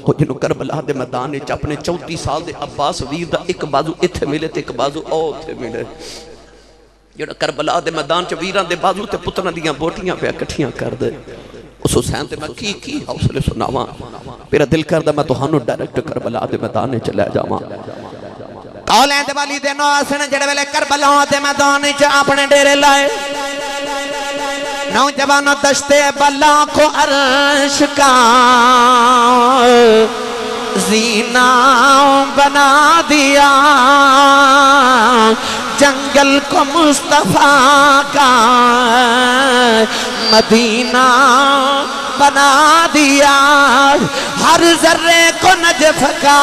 وہ جنہوں کربلا دے میدان چ اپنے 34 سال دے عباس ویر دا ایک بازو اتھے ملے تے ایک بازو او اتھے ملے، جنہوں کربلا دے میدان چ ویران دے بازو تے پتران دیا بوٹیاں پہ کٹھیاں کر دے۔ اس حسین تے میں کی حوصلے سناواں، میرا دل کردہ میں توہانو ڈائریکٹ کربلا دے میدان چلے جاواں۔ کالیں دے والی دے نواسن جڑے ویلے کربلا دے میدان چ اپنے ڈیرے لائے، نوجوانوں دشتے بلا کو عرش کا زینہ بنا دیا جنگل کو مصطفیٰ کا مدینہ بنا دیا ہر ذرے کو نجف کا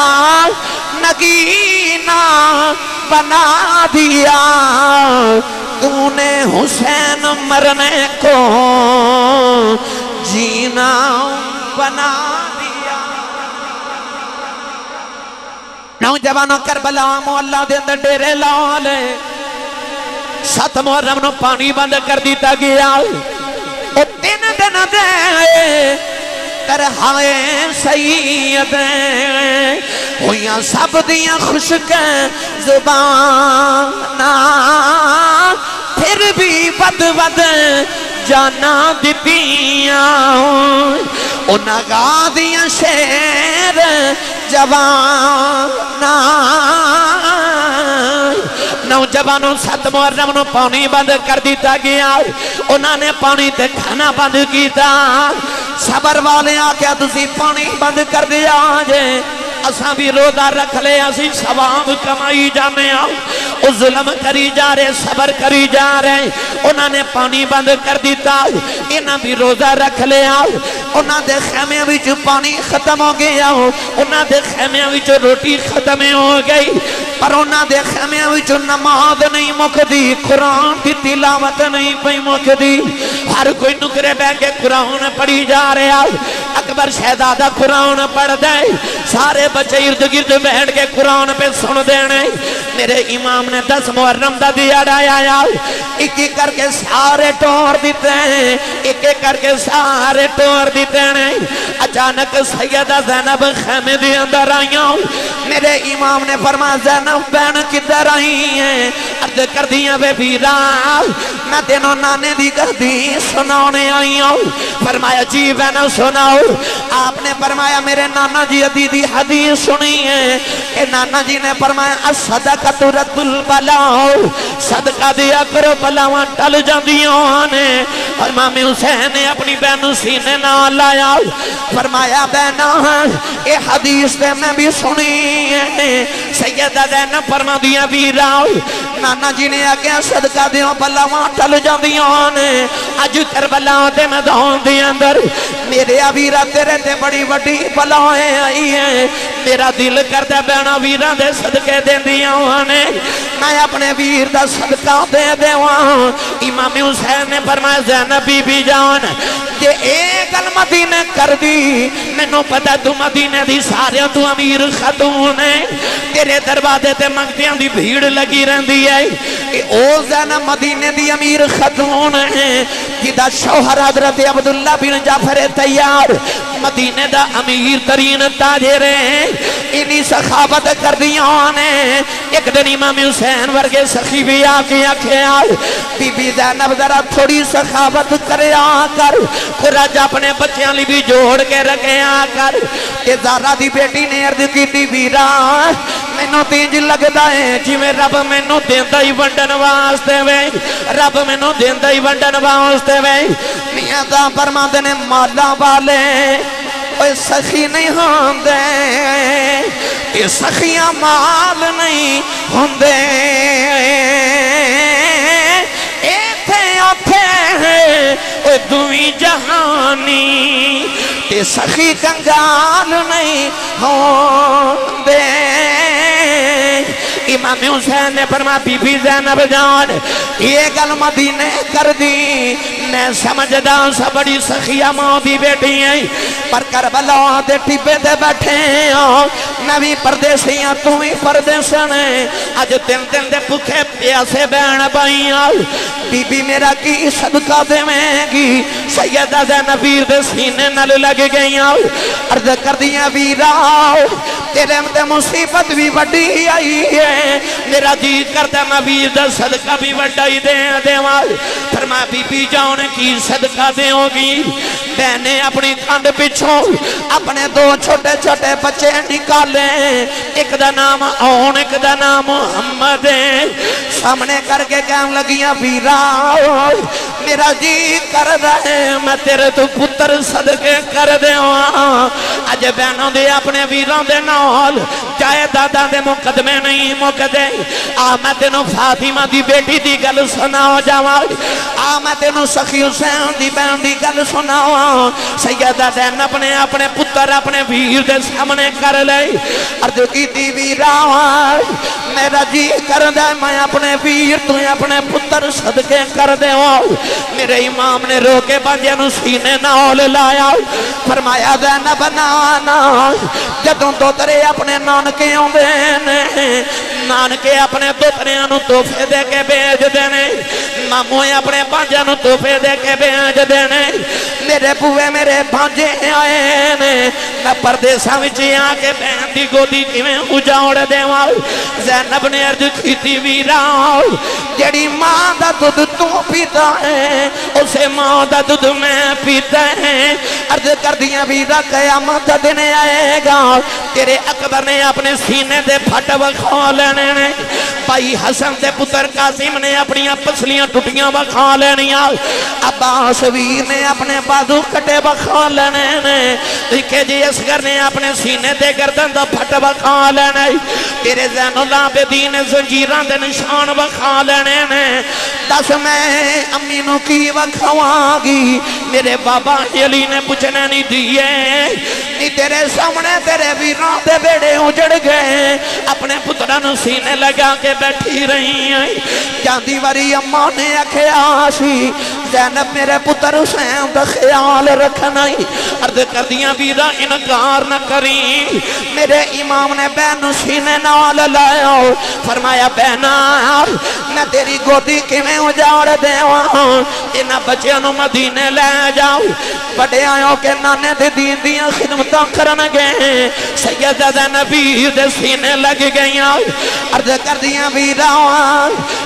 نگینہ بنا دیا تو نے حسین مرنے کو جینا بنا دیا نوجوانوں کربلا مولا دے اندر ڈیرے لا لے 7 محرم نو پانی بند کر دیتا گیا او 3 دن دے ترہائے سید ہویاں سب دیاں خشک زبانہ پھر بھی بد بد جانا دیتیاں انہاں گا دیاں شیر جوانہ نوجوانوں 7 محرم نو پانی بند کر دیتا گیا انہاں نے پانی تے کھانا بند کیتا صبر والے آکیا تسی پانی بند کر دیا جے اساں بھی روزہ رکھ لے اسی ثواب کمائی جانے او ظلم کری جا رہے صبر کری جا رہے انہاں نے پانی بند کر دیتا انہاں بھی روزہ رکھ لیا انہاں دے خیمے وچ پانی ختم ہو گیا انہاں دے خیمے وچ روٹی ختم ہو گئی پر انہاں دے خیمے وچ نماز نہیں مکدی قرآن کی تلاوت نہیں پئی مکدی ہر کوئی نکرے بہ کے قرآن پڑھی جا رہا اکبر شہزادہ قرآن پڑھ دے سارے بچے ارد گرد بیٹھ کے قرآن پہ سن دینے میرے امام نے 10 محرم دا دیا ڈایا ایک ایک کر کے سارے ٹور دیتے ہیں ایک ایک کر کے سارے ٹور دیتے ہیں اچانک سیدہ زینب خیمے دے اندر آئیاں میرے امام نے فرمایا زینب بہن کدھر آئی ہیں عرض کر دیا بے بیرا میں تینوں نانے دی گردی سنانے آئی ہوں فرمایا جی بہن سناؤ آپ نے فرمایا میرے نانا جی عدیدی حدیث سنی ہے کہ نانا جی نے فرمایا الصدقۃ رد البلاء صدقہ دیا کرو بلاواں ٹل جاندیاں نے اور امام حسین نے اپنی بہن سینے نہ لایا فرمایا بہنا اے حدیث تے میں بھی سنی ہے سیدہ زینب فرما دیا بیرا نانا جی نے آگیا صدقہ دیو بلاواں ٹل جاندیاں نے اج کربلا دے میدان دے اندر میرے ویرا تیرے تے بڑی بڑی بلائیں آئی ہیں میرا دل کرتا بہنا ویرا دے صدقے دے دیاں نے میں اپنے ویر دا صدقہ دے دیواں امام حسین نے فرمایا زینب بی بی جان جے ایک المدینے کر دی میں نو پتا تو مدینے دی سارے تو امیر خاتون ہے تیرے دروازے تے منگتیاں دی بھیڑ لگی رہندی ہے کہ او زینب مدینے دی امیر خاتون ہے جدا شوہر حضرت عبداللہ بن جعفر تیار مدینے دا امیر ترین تاجر ہے انہی سخاوت کر دیاں نے ایک دن امام حسین ورگے سخی بھی آکے آکھیا بی بی زینب ذرا تھوڑی سخاوت کرے آ کر قرآن اپنے بچیاں لی بھی جوڑ کے رکھے آ کر کہ زارہ دی بیٹی نے عرض کی دی بیرا میں نو تینج لگتا ہے جی میں رب میں نو دیندہ ہی ونڈن واسطے وے رب میں نو دیندہ ہی ونڈن واسطے وے میاں دا فرماندے نے مالا والے اوہ سخی نہیں ہوندے یہ سخیاں مال نہیں ہوندے ایتھے آتھے ہیں اوہ دوئی جہانی یہ سخی کنگال نہیں ہوندے امام حسین نے فرمایا بی بی زینب جان یہ گل مدینے کر دی میں سمجھدا سا بڑی سخیہ ماں دی بیٹی ہیں پر کربلا دے ٹھپے دے بیٹھے ہیں میں بھی پردیسیاں تو ہی پردیسن ہیں آج 3 دن دے بھوکے پیاسے بہن بھائیاں بی بی میرا کی صدقہ دے میں گی سیدہ زینب ویر دے سینے نل لگ گئیاں عرض کر دیا ویرا تیرے مدے مصیبت بھی بڑی آئی ہے میرا جی کرتا میں ویر دا صدقہ بھی بڑائی دے وال فرمایا بی بی جان کی صدقہ دے ہوگی بہنے اپنی کھانڈ پچھوں اپنے 2 چھوٹے چھوٹے بچے نکالے ایک دا نام اون ایک دا نام محمد سامنے کر کے کہم لگیاں ویرا میرا جی کر رہے میں تیرے تو پتر صدقے کر دے اج بہنوں دے اپنے ویراں دے نال جائیداداں دے مقدمے نہیں مکدے آ میں تینوں فاطمہ دی بیٹی دی گل سنا جاواں آ میں تینوں سخی حسین دی بہن دی گل سناواں سیدہ زینب نے اپنے پتر اپنے ویر دے سامنے کر لے عرض کیتی ویرا میرا جی کردا میں اپنے ویر تو اپنے پتر صدقے کر دیواں میرے امام نے رو کے بانجے نو سینے نال لایا فرمایا زینب نانا جدوں دوترے اپنے نانکے آوندے نے نانکے اپنے دوتریاں نو تحفے دے کے بھیج دینے ماموں اپنے بانجے نو تحفے دے کے بھیج دینے میرے بوئے میرے بانجے آئے نے میں پردیساں وچ آ کے بہن دی گودی کیویں اجاڑ دیواں زینب نے عرض کیتی ویرا جڑی ماں دا دودھ تو پیتا ہے اسے ماں دا دودھ میں پیتا ہے عرض کر دیا ویرا قیامت دا دن آئے گا تیرے اکبر نے اپنے سینے دے پھٹ وکھا لینے نے بھائی حسن دے پتر قاسم نے اپنی پسلیاں ٹوٹیاں وکھا لینیاں عباس ویر نے اپنے بازو کٹے وکھا لینے نے لکھے جی اصغر نے اپنے سینے دے گردن دا پھٹ وکھا لینے تیرے زین العابدین زنجیراں دے نشان وکھا لینے نے دس میں امی نو کی وکھواں گی میرے بابا علی نے پوچھنے نہیں دیے نہیں تیرے سامنے تیرے ویراں دے بیڑے اجڑ گئے اپنے پتران سینے لگا کے بیٹھی رہی ہیں جاندی واری اماں نے اکھیا سی زینب میرے پتر حسین دا خیال رکھنا ہی عرض کر دیا ویرا انکار نہ کری میرے امام نے بہن سینے نال لایا فرمایا بہنا میں تیری گودی کیویں اجاڑ دیواں انہاں بچیاں نو مدینے لے جاؤ بڑے آیوں کے نانے دے دین دیاں خدمتاں کرن گئے سیدہ زینب دے سینے لگ گئیاں عرض کر دیا ویرا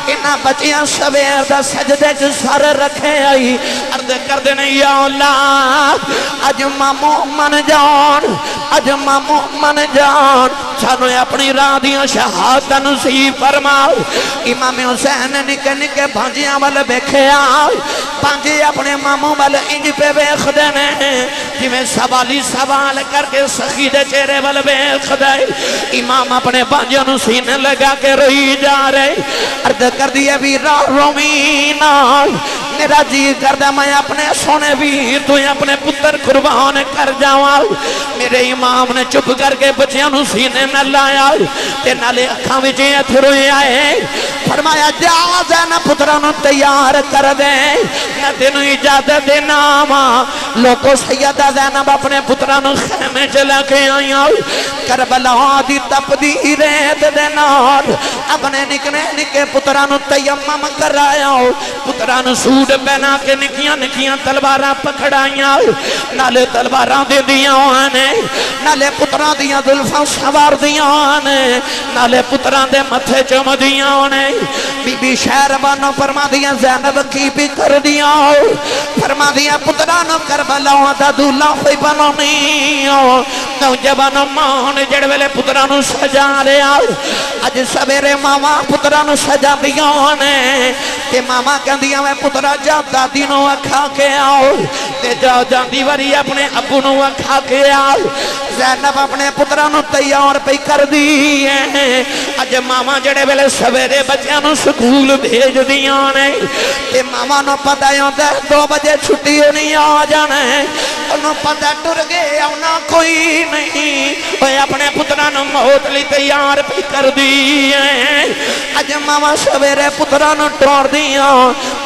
انہاں بچیاں سویر دا سجدے چ سر رکھے آئی عرض کر دینے یا اللہ اج مامو من جان اج مامو من جان سانو اپنی راہ دیاں شہادت نصیب فرماؤ امام حسین نکے نکے بھانجیاں وال بیکھیا بھانجے اپنے مامو وال انج پہ بیکھ دینے جی میں سوالی سوال کر کے سخی دے چہرے وال بیکھ دے امام اپنے بھانجیاں نو سینے لگا کے روئی جا رہے عرض کر دیا ویرا رومینا میرا جی کردہ میں اپنے سونے ویر تو اپنے پتر قربان کر جاؤں میرے امام نے چپ کر کے بچیاں نو سینے میں لایا تے نالے اکھاں وچیں اتھروئے آئے فرمایا جا زینب پترانو تیار کر دے میں تینوں اجازت دینا لوگو سیدہ زینب اپنے پترانو خیمے چلا کے آئیں کربلا دی تپ دی ریت دینا اپنے نکنے نکے پترانو تیمم کر آیا پترانو سوڈ پہنا کے نکیاں نکیاں تلواراں پکڑائیاں نالے تلواراں دے دیاں آنے نالے پتران دیاں ظلفاں سوار دیاں آنے نالے پتران دے متھے چم دیاں آنے بی بی شہربانو فرما دیاں زینب کی بھی کر دیاں فرما دیاں پترانو کربلاں دا دولا ہوئی بنونی نوجوانو مان جڑ ویلے پترانو سجا رہا اج سویرے ماما پترانو سجا دیاں نے تے ماما کہندیاں میں پترا جا دادی نو اکھا کے آؤ تے جا جاندی واری اپنے ابو نو اکھا کے آؤ زینب اپنے پترا نو تیار پہ کر دی ہے اج ماما جڑے ویلے سویرے بچیاں نو سکول بھیج دیاں نے تے ماما نو پتہ ہوندا 2 بجے چھٹی نہیں آ جانا ہے انہوں پتہ ٹر گئے آنا کوئی نہیں اوے اپنے پترا نو موت لی تیار پہ کر دی ہے اج ماما سویرے پترا نو ٹور دیاں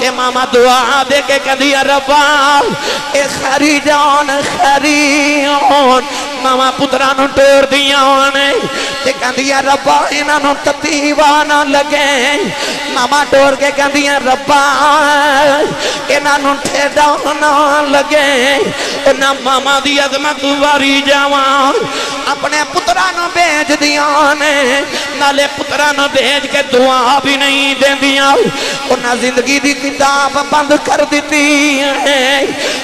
تے ماما دعا دے کے کہندی ربا اے خیری جان خیریون ماما پترا نو ٹور دیاں نے تے کہندی ربا انہاں نو تتیوا نہ لگے ماما ٹور کے کہندی ربا انہاں نو ٹھیڈا نہ لگے انہاں ماما دی عظمت واری جاواں اپنے پترا نو بھیج دیاں نے نالے پترا نو بھیج کے دعا بھی نہیں دیندیاں انہاں زندگی دی کتاب بند کر دیتی ہے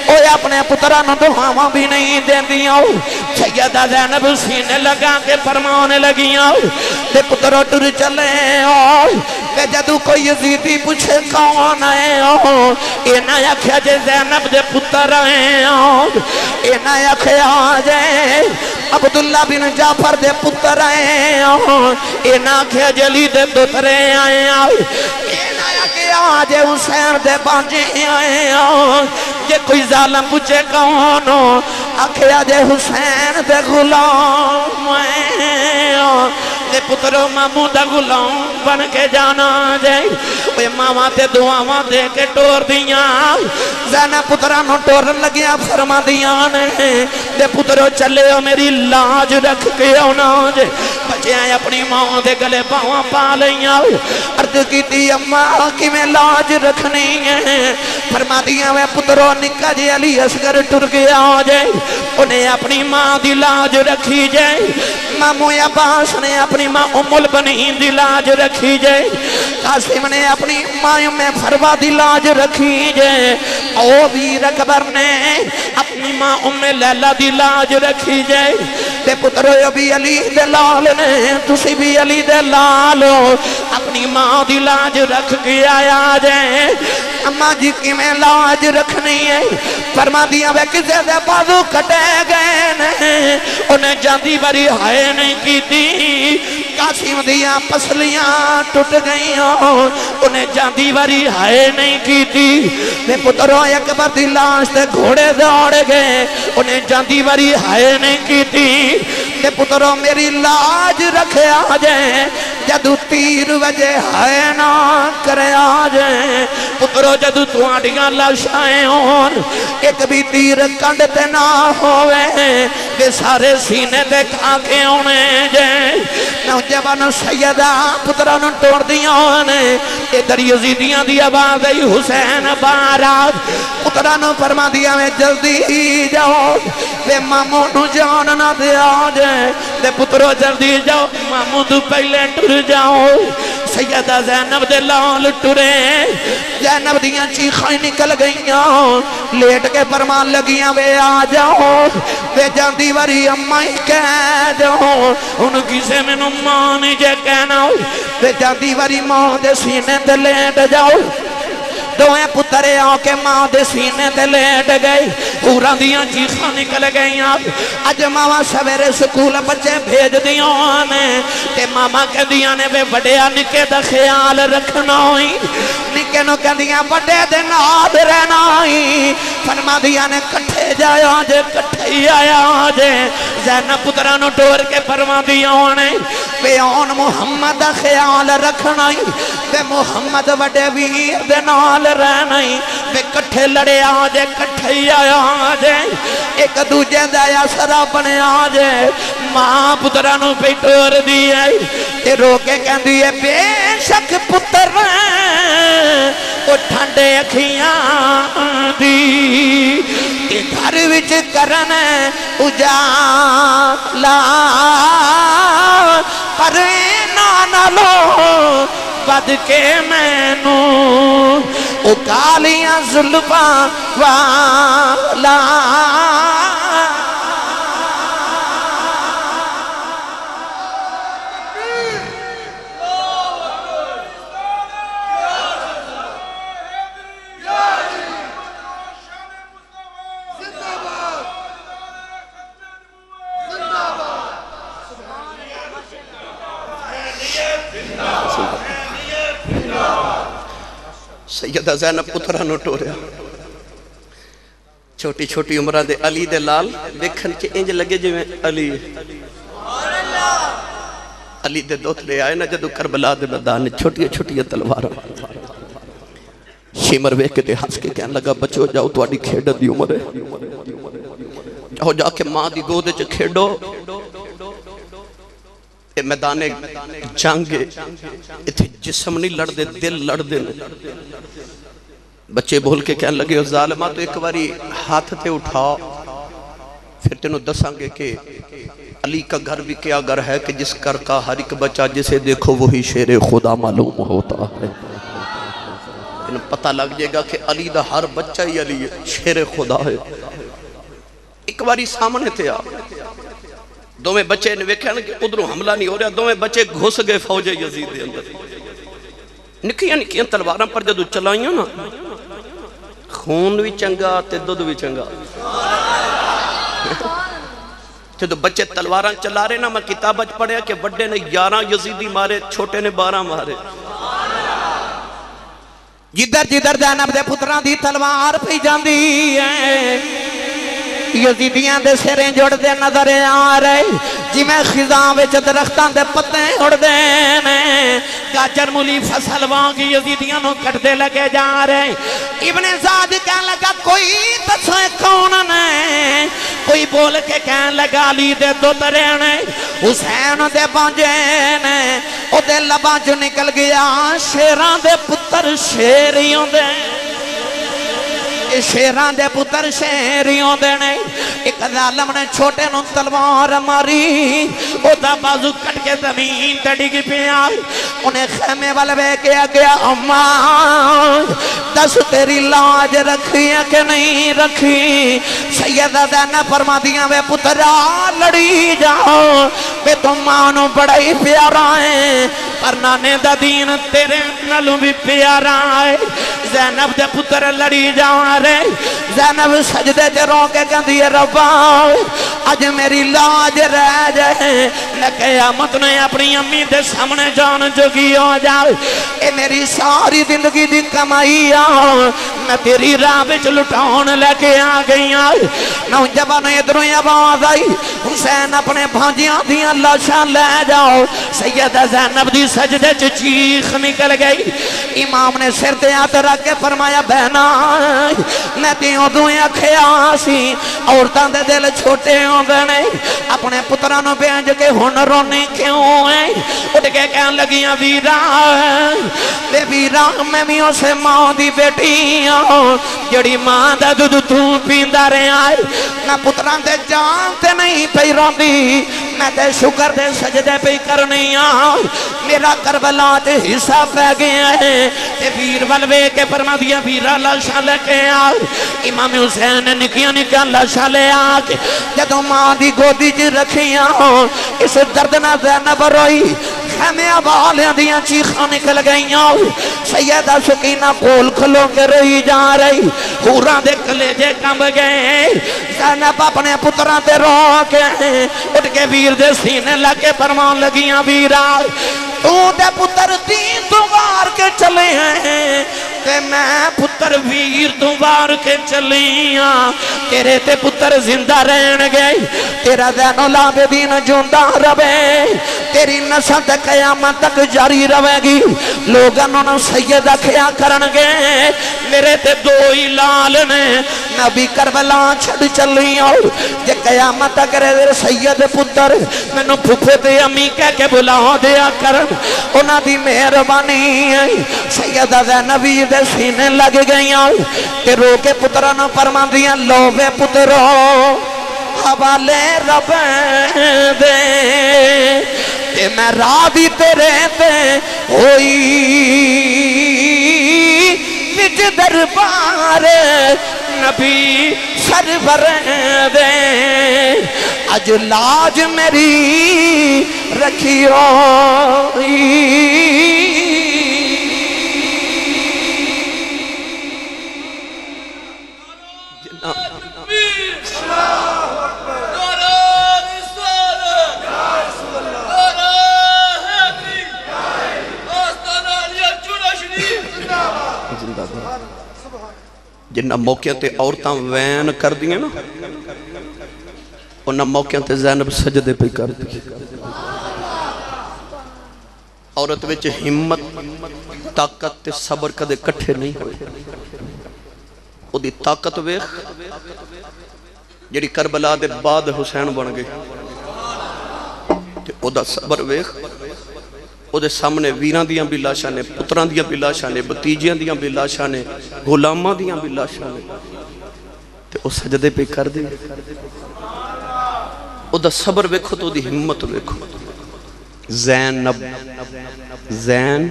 اوے اپنے پترا نو دعاواں بھی نہیں دیندیاں سیدہ زینب سینے لگا کے فرمانے لگیاں تے پترو ٹر چلے کہ جدو کوئی یزیدی پوچھے کون ہے اینا آکھیا جے زینب دے پتر ہیں اینا آکھیا جے عبداللہ بن جعفر دے پتر آئے اینا کیا جلی دے دوترے آئے اینا کہ آج حسین دے بانجے آئے یہ کوئی ظالم پوچھے کون آکھیا جے حسین دے غلام دے پترو مامو دا غلام بن کے جانا جائے وہ ماما تے دعاواں دے کے ٹور دیاں زینب پترانو ٹورن لگیا فرما دیاں نے دے پترو چلے ہو میری لاج رکھ کے ہونا جائے بچے آئے اپنی ماں دے گلے باواں پا لیاں عرض کی تی اممہ کی میں لاج رکھنی ہے فرما دیاں میں پترو نکا جی علی اصغر ٹر گیا جائے انہیں اپنی ماں دی لاج رکھی جائے مامو عباس نے اپنی ماں ام البنین دی لاج رکھی جائے قاسم نے اپنی ماں میں فروا دی لاج رکھی جائے او ویر اکبر نے اپنی ماں ام لیلہ دی لاج رکھی جائے تے پترو بھی علی دے لال نے تسی بھی علی دے لالو اپنی ماں دی لاج رکھ کے آیا جائے اماں جی کی میں لاج رکھنی ہے فرما دیا وے کسے دے بازو کٹے گئے نے انہیں جاندی بری ہائے نہیں کی تھی قاسم دیا پسلیاں ٹوٹ گئی انہیں جاندی بری ہائے نہیں کی تھی میں پتروں اکبر دی لاش تے گھوڑے دوڑ گئے انہیں جاندی بری ہائے نہیں کی تھی میں پتروں میری لاج رکھے آجیں جدو تیر وجہ ہائے نہ کرے آجیں پتروں جدو تواڈیاں لاشائیں ہون ایک بھی تیر کنڈتے نہ ہوئے بے سارے سینے دے کھا کے ہونے جائیں نوجوان سیدہ پترانوں ٹوڑ دیا ہونے ادھر یزیدیاں دی آواز ای حسین بارات پترانوں فرما دیا میں جلدی جاؤ بے ماموں نو جان نہ دیا جائیں بے پتروں جلدی جاؤ ماموں تو پہلے ٹر جاؤ سیدہ زینب دے لال ٹرے زینب دیاں چیخائیں نکل گئیاں لیٹ کے فرمان لگیاں وے آ جاؤ وے جاندی وری امائی کہہ جاؤ ان کسے میں نمانی جے کہنا وے جاندی وری ماں دے سینے دے لیٹ جاؤ دوئے پترے آکے ماں دے سینے دے لیٹ گئی پورا دیاں چیخاں نکل گئیاں اج ماما سویرے سکول بچے بھیج دیاں نے تے ماما کہہ دیاں نے بے بڑیا نکے دا خیال رکھنا ہوئی نکے نو کہہ دیاں بڑے دے ناد رہنا ہوئی فرما دیاں نے کٹھے جایا جے کٹھے ہی آیا جے زینب پترانو ٹور کے فرما دیاں نے بے آن محمد دا خیال رکھنا ہوئی بے محمد وڈے ویر دے نال رہنا ہی بے کٹھے لڑے آجے کٹھے ہی آیا آجے ایک دوجہ دایا سرا بنے آجے ماں پترانو پہ ٹور دیئے تے روکے کہن دیئے بے شک پتر وہ ٹھنڈے اکھیاں دی تے گھر وچ کرن اجالا پر نہ لو بد کے میں نو او کالیاں ظلفاں والا سیدہ زینب پترانو ٹوریا چھوٹی چھوٹی عمرہ دے علی دے لال دیکھن کے انج لگے جو میں علی علی دے دوت لے آئے نا جدو کربلا دے میدان چھوٹی چھوٹی تلوار شیمر وے کے دے ہنس کے کہنے لگا بچو جاؤ تو آڈی کھیڑ دی عمر ہے جاؤ جا کے ماں دی گودے چے کھیڑو اے میدان جنگ اتھے جسم نہیں لڑ دے دل لڑ دے بچے بھول کے کہنے لگے ظالمہ تو ایک باری ہاتھ تے اٹھاؤ پھر تینوں دساں گے کہ علی کا گھر بھی کیا گھر ہے کہ جس گھر کا ہر ایک بچہ جسے دیکھو وہی شیر خدا معلوم ہوتا ہے تینوں پتہ لگ جائے گا کہ علی دا ہر بچہ ہی علی شیر خدا ہے ایک باری سامنے تھے آپ دو میں بچے نے ویکھن کہ ادھروں حملہ نہیں ہو رہا دو میں بچے گھس گئے فوج یزید دے اندر نکیاں نکیاں تلواراں پر جدو چلائیاں نا خون بھی چنگا تے دودھ بھی چنگا جدو بچے تلواراں چلا رہے نا میں کتابت پڑھیا کہ بڑے نے 11 یزیدی مارے چھوٹے نے 12 مارے جدھر جدھر زینب دے پتران دی تلوار پی جاندی ہے یزیدیاں دے سریں جڑ دے نظر آ رہے جی میں خزاں وچ درختان دے پتے اڑ دے نے گاجر مولی فصل وانگی یزیدیاں نو کٹ دے لگے جا رہے ابن زاد کہنے لگا کوئی دسویں کون نے کوئی بول کے کہنے لگا علی دے دو ترے نے حسین دے بانجے نے او دے لباں جو نکل گیا شیران دے پتر شیریوں دے شیران دے پتر شیریوں دے نے ایک ظالم نے چھوٹے نو تلوار ماری او دا بازو کٹ کے زمین تے ڈگ پیا انہیں خیمے والے بے کیا گیا اماں دس تیری لاج رکھی ہے کہ نہیں رکھی سیدہ زینب فرما دیا وے پترا لڑی جاؤ بے تم مانو بڑا ہی پیارا ہے پر نانے دا دین تیرے نلوں بھی پیارا ہے زینب دے پتر لڑی جاؤ رہے زینب سجدے تے رو کے کہندی ہے ربا آج میری لاج رہ جائے میں قیامت نے اپنی امی دے سامنے جان جوگی ہو جائے اے میری ساری زندگی دی کمائی میں تیری راہ وچ لٹاؤن لے کے آ گئی نوجوان ادھروں آواز آئی حسین اپنے بھانجیاں دیاں لاشاں لے جاؤ سیدہ زینب دی سجدے چ چیخ نکل گئی امام نے سر تے ہاتھ رکھ کے فرمایا بہنا میں تیوں دوئیں اکھیا سی عورتاں دے دل چھوٹے ہوں گنے اپنے پترانوں بینج کے ہن رونے کیوں ہیں اٹھ کے کہنے لگیاں ویرا بے ویرا میں بھی اسے ماں دی بیٹی ہوں جڑی ماں دا دودھ تو پیندہ رہے آئے میں پتران دے جان تے نہیں پہ روندی میں تے شکر دے سجدے پہ کرنی آؤں میرا کربلا تے حصہ پہ گیا ہے تے ویر والوے کے فرما دیا ویرا لاشا لے کے آؤ امام حسین نکیاں نکیاں لاشا لے آکے جدو ماں دی گودی جی رکھیاں ہوں اس دردنا زینب روئی خیمے آبالیاں دیاں چیخاں نکل گئیاں سیدہ سکینہ پول کھلوں کے رہی جا رہی حوراں دے کلیجے کم گئے زینب اپنے پتران تے رو کے اٹھ کے ویر دے سینے لگے فرمان لگیاں ویرا تو دے پتر دین تو وار کے چلے ہیں تے میں پتر ویر تو وار کے چلیاں تیرے تے پتر زندہ رہن گئے تیرا زین العابدین جوندہ رہے تیری نسل تے قیامت تک جاری رہے گی لوگ انہوں سیدہ کھیا کرن گے میرے تے دو ہی لال نے نبی کربلا چھڑ چلیاں جے قیامت تک رہے سید پتر میں نو پھوپے تے امی کہہ کے بلا دیا کرن انہاں دی مہربانی سیدہ زینبی دے سینے لگ گئیاں کہ رو کے پترانوں فرما دیاں لو بے پترو حوالے رب دے تے میں راضی تیرے تے ہوئی وچ دربار نبی سرور دے اج لاج میری رکھی ہوئی جنہ موقع تے عورتاں وین کر دیئے نا انہ موقع تے زینب سجدے پہ کر دی عورت وچ ہمت طاقت تے صبر کدے کٹھے نہیں ہوئے او دی طاقت ویخ جڑی کربلا دے بعد حسین بن گئی تے او دا صبر ویخ او دے سامنے ویران دیاں بھی لاشاں نے پتران دیاں بھی لاشاں نے بتیجیاں دیاں بھی لاشاں نے غلاماں دیاں بھی لاشاں نے تے او سجدے پہ کر دی او دا صبر ویکھو تو دی ہمت ویکھو زینب زین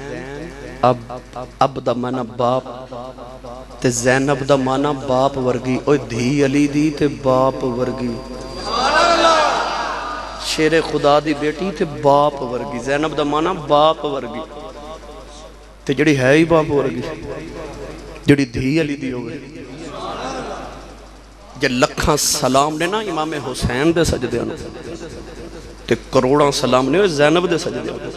اب دا مانا باپ تے زینب دا مانا باپ ورگی اوہ دھی علی دی تے باپ ورگی شیر خدا دی بیٹی تے باپ ورگی زینب دا مانا باپ ورگی تے جڑی ہے ہی باپ ورگی جڑی دھی علی دی ہوگی جے لکھاں سلام نے نا امام حسین دے سجدے آنے تے کروڑاں سلام نے زینب دے سجدے آنے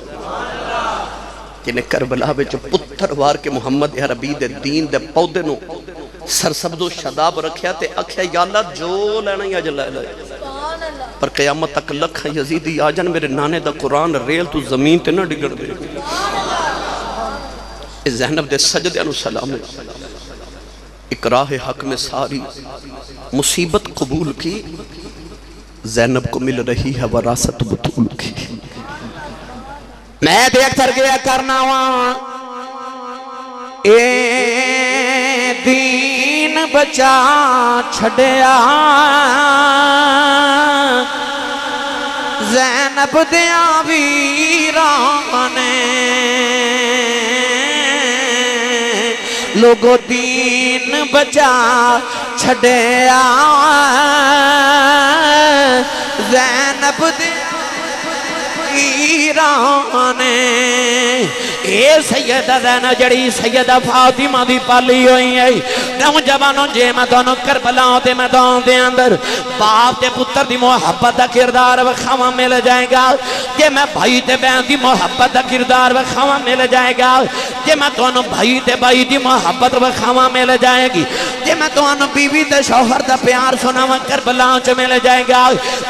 جنہیں کربلا بچ پتر وار کے محمد عربی دے دین دے پودے نو سرسبز و شداب رکھیا تے اکھیا یا اللہ جو لینا یا جلائے لائے پر قیامت تک لکھا یزیدی آجن میرے نانے دا قرآن ریل تو زمین تے نہ ڈگڑ دے زینب دے سجدے انو سلام اقراہ حق میں ساری مصیبت قبول کی زینب کو مل رہی ہے وراثت بطول کی میں دیکھ تر گیا کرنا وہاں اے دین بچا چھڑیا زینب دیا ویرانے لوگو دین بچا چھڑیا زینب دیا ویرانے اے سیدہ زینب جڑی سیدہ فاطمہ دی پالی ہوئی ہے نوجوانوں جے میں دونوں کربلا تے میں دونوں دے اندر باپ تے پتر دی محبت دا کردار وکھاواں مل جائے گا جے میں بھائی تے بہن دی محبت دا کردار وکھاواں مل جائے گا جے میں دونوں بھائی تے بھائی دی محبت وکھاواں مل جائے گی جے میں دونوں بیوی تے شوہر دا پیار سناواں کربلا چ مل جائے گا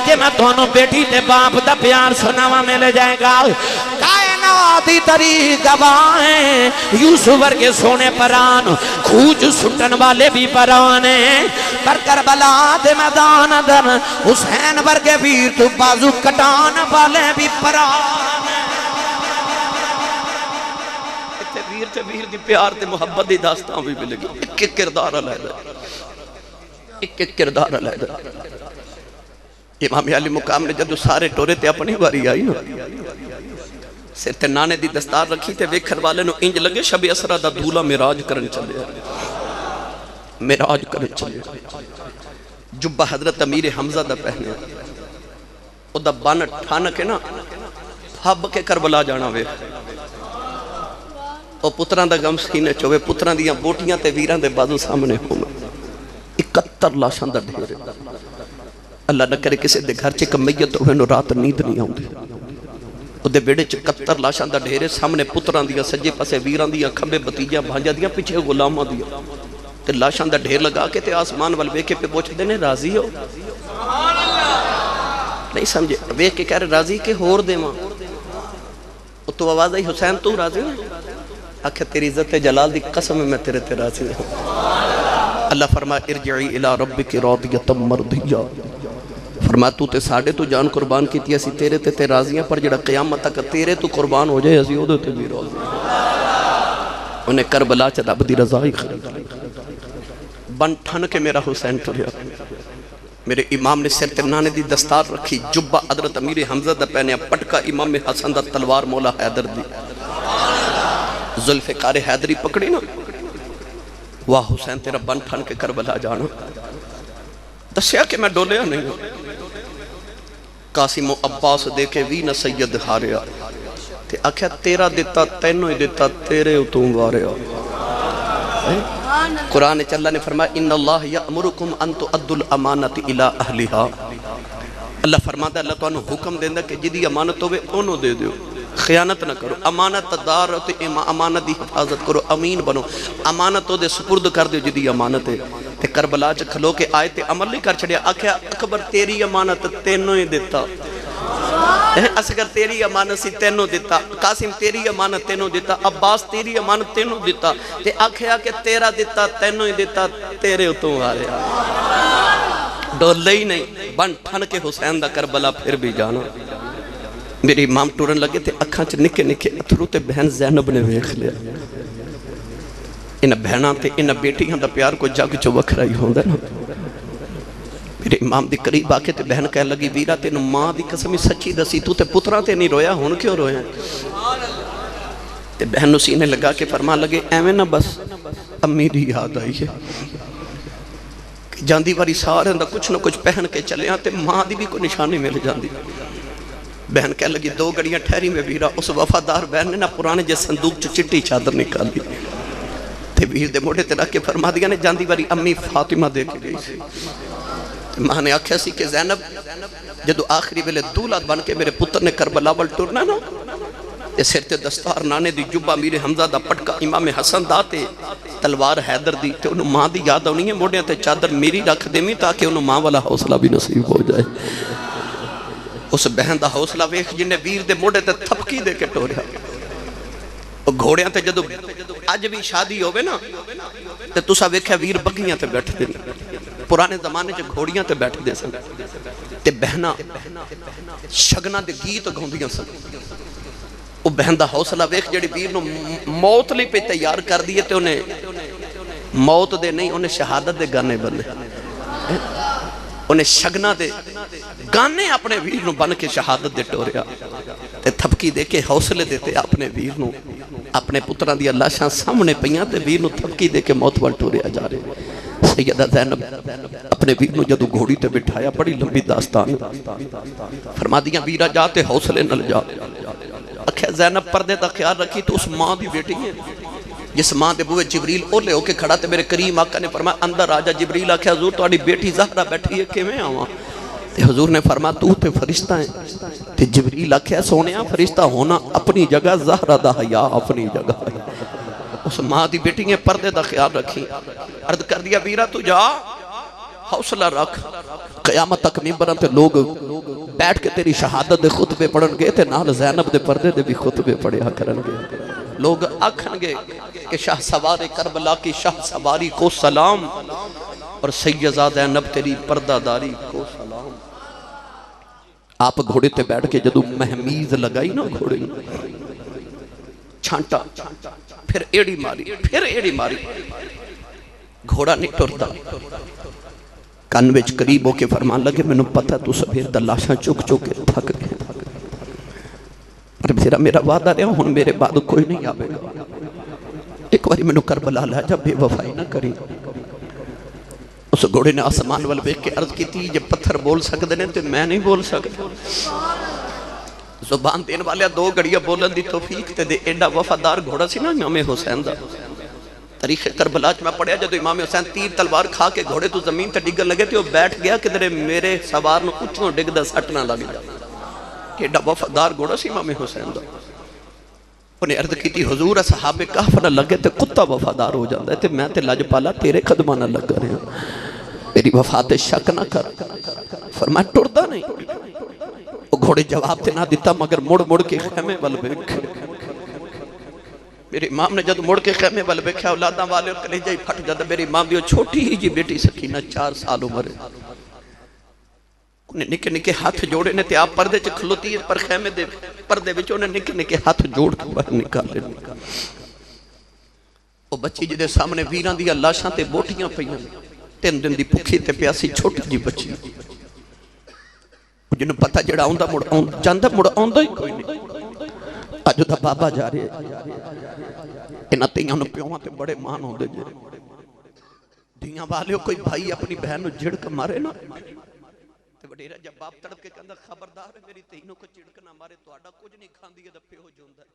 جے میں دونوں بیٹی تے باپ دا پیار سناواں مل جائے گا کائناتی طریق گواہیں یوسف ورگے سونے پران کھوج سٹن والے بھی پرانے پر کربلا دے میدان در حسین ورگے ویر تو بازو کٹان والے بھی پرانے اتھے ویر تے ویر دی پیار تے محبت دی داستان بھی ملے گی ایک ایک کردار علیحدہ ایک ایک کردار علیحدہ امام علی مقام نے جدو سارے ٹورے تے اپنی باری آئی نا سر تے نانے دی دستار رکھی تے ویکھن والے نو انج لگے شب اسرا دا دھولا میراج کرن چلے میراج کرن چلے جبہ حضرت امیر حمزہ دا پہنے او دا بان ٹھانا کے نا پھب کے کربلا جانا وے او پتران دا غم سینے چوے پتران دیاں بوٹیاں تے ویران دے بازو سامنے ہونا 71 لاشاں دا ڈھیرے اللہ نہ کرے کسی دے گھر چے کمیت ہوئے نو رات نیند نہیں آؤں دے او دے بیڑے 71 لاشاں دا ڈھیرے سامنے پتران دیا سجے پاسے ویران دیا کھمبے بتیجیاں بھانجا دیا پیچھے غلامہ دیا تے لاشاں دا ڈھیر لگا کے تے آسمان وال ویکے پہ پوچھ دینے راضی ہو نہیں سمجھے ویکے کہہ رہے راضی کے ہور دے ماں تو آواز آئی حسین تو راضی ہے آکھے تیری عزت جلال دی قسم میں تیرے تے راضی ہوں اللہ فرمائے ارجعی الى ربک راضیۃ مرضیہ فرمایا تو تے ساڑھے تو جان قربان کی تھی اسی تیرے تے راضیاں پر جڑا قیامت تک تیرے تو قربان ہو جائے اسی ادھے تے بھی راضی انہیں کربلا چا رب دی رضائی خرید بن ٹھن کے میرا حسین ٹریا میرے امام نے سر ترنانے دی دستار رکھی جبہ حضرت امیر حمزہ دا پہنے پٹکا امام حسن دا تلوار مولا حیدر دی ذوالفقار حیدری پکڑی نا واہ حسین تیرا بن ٹھن کے کربلا جانا دسیا کہ میں ڈولیا نہیں ہوں قاسم و عباس دیکھے وی نہ سید ہاریا تے آکھیا تیرا دیتا تینوں ہی دیتا تیرے اتوں واریا قرآن چلہ نے فرمایا ان اللہ یأمرکم ان تؤدوا الامانت الى اہلہا اللہ فرماتا ہے اللہ تو انہوں حکم دیندہ کہ جدی امانت ہوئے انہوں دے دیو خیانت نہ کرو امانت دار امانت دی حفاظت کرو امین بنو امانت دے سپرد کر دیو جدی امانت ہے تے کربلا چ کھلو کے آئے تے عمل نہیں کر چھڑیا آکھیا اکبر تیری امانت تینوں ہی دیتا اصغر تیری امانت سی تینوں دیتا قاسم تیری امانت تینوں دیتا عباس تیری امانت تینوں دیتا تے آکھیا کہ تیرا دیتا تینوں ہی دیتا تیرے اتوں آ رہا ڈولے ہی نہیں بن ٹھن کے حسین دا کربلا پھر بھی جانا میری امام ٹورن لگے تھے اکھاں چ نکے نکے اتھرو تے بہن زینب نے ویکھ لیا انہاں بہناں تے انہاں بیٹیاں دا پیار کو جگ چ وکھرا ہی ہوندا نا میرے امام دی قریب آ کے تے بہن کہہ لگی ویرا تینوں ماں دی قسم سچی دسی تو تے پتراں تے نہیں رویا ہن کیوں رویا تے بہن نوں سینے لگا کے فرمان لگے ایویں نہ بس امی دی یاد آئی ہے جاندی واری سارے دا کچھ نہ کچھ پہن کے چلے آتے ماں دی بھی کوئی نشانی مل جاندی بہن کہہ لگی 2 گھڑیاں ٹھہری میں ویرا اس وفادار بہن نے نہ پرانے جے صندوق چٹی چادر نکال دی تے ویر دے موڑے تے رکھ کے فرما دیا نے جاندی باری امی فاطمہ دے کے گئی سی ماں نے آکھیا سی کہ زینب جدو آخری ویلے دولت بن کے میرے پتر نے کربلا وال ٹرنا نا تے سر تے دستار نانے دی جبہ میرے حمزہ دا پٹکا امام حسن دا تے تلوار حیدر دی تے انہوں ماں دی یاد ہونی ہے موڑے تے چادر میری رکھ دے میں تاکہ انہوں ماں والا حوصلہ بھی نصیب ہو جائے اس بہن دا حوصلہ ویکھ جنہیں ویر دے موڑے تے تھپکی دے کے ٹوریا گھوڑیاں تے جدو آج بھی شادی ہوئے نا تے تسا ویکھیا ویر بگیاں تے بیٹھ دے پرانے زمانے چ گھوڑیاں تے بیٹھ دے سن تے بہنا شگنا دے گیت گھوندیاں سن وہ بہن دا حوصلہ ویکھ جڑی ویر نو موت لی پہ تیار کر دیئے تے انہیں موت دے نہیں انہیں شہادت دے گانے بنے انہیں شگنا دے گانے اپنے ویر نو بن کے شہادت دے ٹوریا تے تھپکی دے کے حوصلے دیتے اپنے ویر نو اپنے پتران دی اللہ شاہ سامنے پیاں تے ویر نو تھپکی دے کے موت وال ٹوریا جا رہے سیدہ زینب اپنے ویر نو جدو گھوڑی تے بٹھایا بڑی لمبی داستان فرما دیا ویرہ جاتے حوصلے نل جا اکھے زینب پردے تا خیال رکھی تو اس ماں دی بیٹی ہے جس ماں دے بوئے جبریل اولے ہو کے کھڑا تے میرے کریم آقا نے فرمایا اندر آجا جبریل آکھے حضور تو آڑی بیٹی زہرہ بیٹھی ہے کہ میں آواں تے حضور نے فرمایا تو تے فرشتہ ہیں تے جبریل آکھے سونیا فرشتہ ہونا اپنی جگہ زہرہ دا حیا اپنی جگہ ہے اس ماں دی بیٹی نے پردے دا خیال رکھی عرض کر دیا ویرہ تو جا حوصلہ رکھ قیامت تک ممبران تے لوگ بیٹھ کے تیری شہادت دے خطبے پڑھن گے تے نال زینب دے پردے دے بھی خطبے پڑھیا کرن گے لوگ آکھن گے کہ شاہ سوار کربلا کی شاہ سواری کو سلام اور سیدہ زینب تیری پردہ داری کو سلام آپ گھوڑے تے بیٹھ کے جدو مہمیز لگائی نا گھوڑے چھانٹا پھر ایڑی ماری گھوڑا نہیں ٹرتا کان وچ قریب ہو کے فرمان لگے میں نے پتا تو سبیر دلاشاں چک کے تھک گئے اور میرا وعدہ رہا ہوں میرے بعد کوئی نہیں آبے گا ایک باری میں نے کربلا لیا جب بے وفائی نہ کری اس گھوڑے نے آسمان وال بیک کے عرض کی تھی جب پتھر بول سکتے ہیں تو میں نہیں بول سکتا زبان دین والے دو گھڑیاں بولن دی توفیق تے دے ایڈا وفادار گھوڑا سی نا امام حسین دا تاریخ کربلا میں پڑھیا جدو امام حسین تیر تلوار کھا کے گھوڑے تو زمین تے ڈگن لگے تھے وہ بیٹھ گیا کہ درے میرے سوار نو اچھوں ڈگ دا سٹ نہ لگ جا کہ ایڈا وفادار گھوڑا سی امام حسین دا انہیں عرض کی تھی حضور صحابہ کہف نہ لگے تے کتا وفادار ہو جاندہ ہے تے میں تے لج پالا تیرے قدمہ نہ لگ رہے ہیں میری وفات شک نہ کر فرمایا ٹردہ نہیں وہ گھوڑے جواب تے نہ دیتا مگر مڑ کے خیمے وال بیکھے میرے امام نے جد مڑ کے خیمے وال بیکھے اولاداں والے اور کلیجہ ہی پھٹ جاتا میرے امام دیو چھوٹی ہی جی بیٹی سکینہ 4 سال عمر ہے انہیں نکے نکے ہاتھ جوڑے نے تے آپ پردے چے کھلوتی ہے پر خیمے دے پردے بچے انہیں نکے نکے ہاتھ جوڑ کے باہر نکالے وہ بچی جدے سامنے ویران دیا لاشاں تے بوٹیاں پہیاں 3 دن دی پکھی تے پیاسی چھوٹی جی بچی جنہوں پتہ جڑا آندہ مڑ جاندہ مڑ آندہ ہی کوئی نہیں آجو دا بابا جا رہے انہاں تیاں نو پیوہاں تے بڑے مان ہوندے جے دیاں والے کوئی بھائی اپنی بہن نو جھڑک مارے نا تے وڈیرا جب باپ تڑپ کے کہندا خبردار ہے میری تینوں کو جھڑک نہ مارے تو آڈا کچھ نہیں کھان دیا دا پیو جوندہ ہے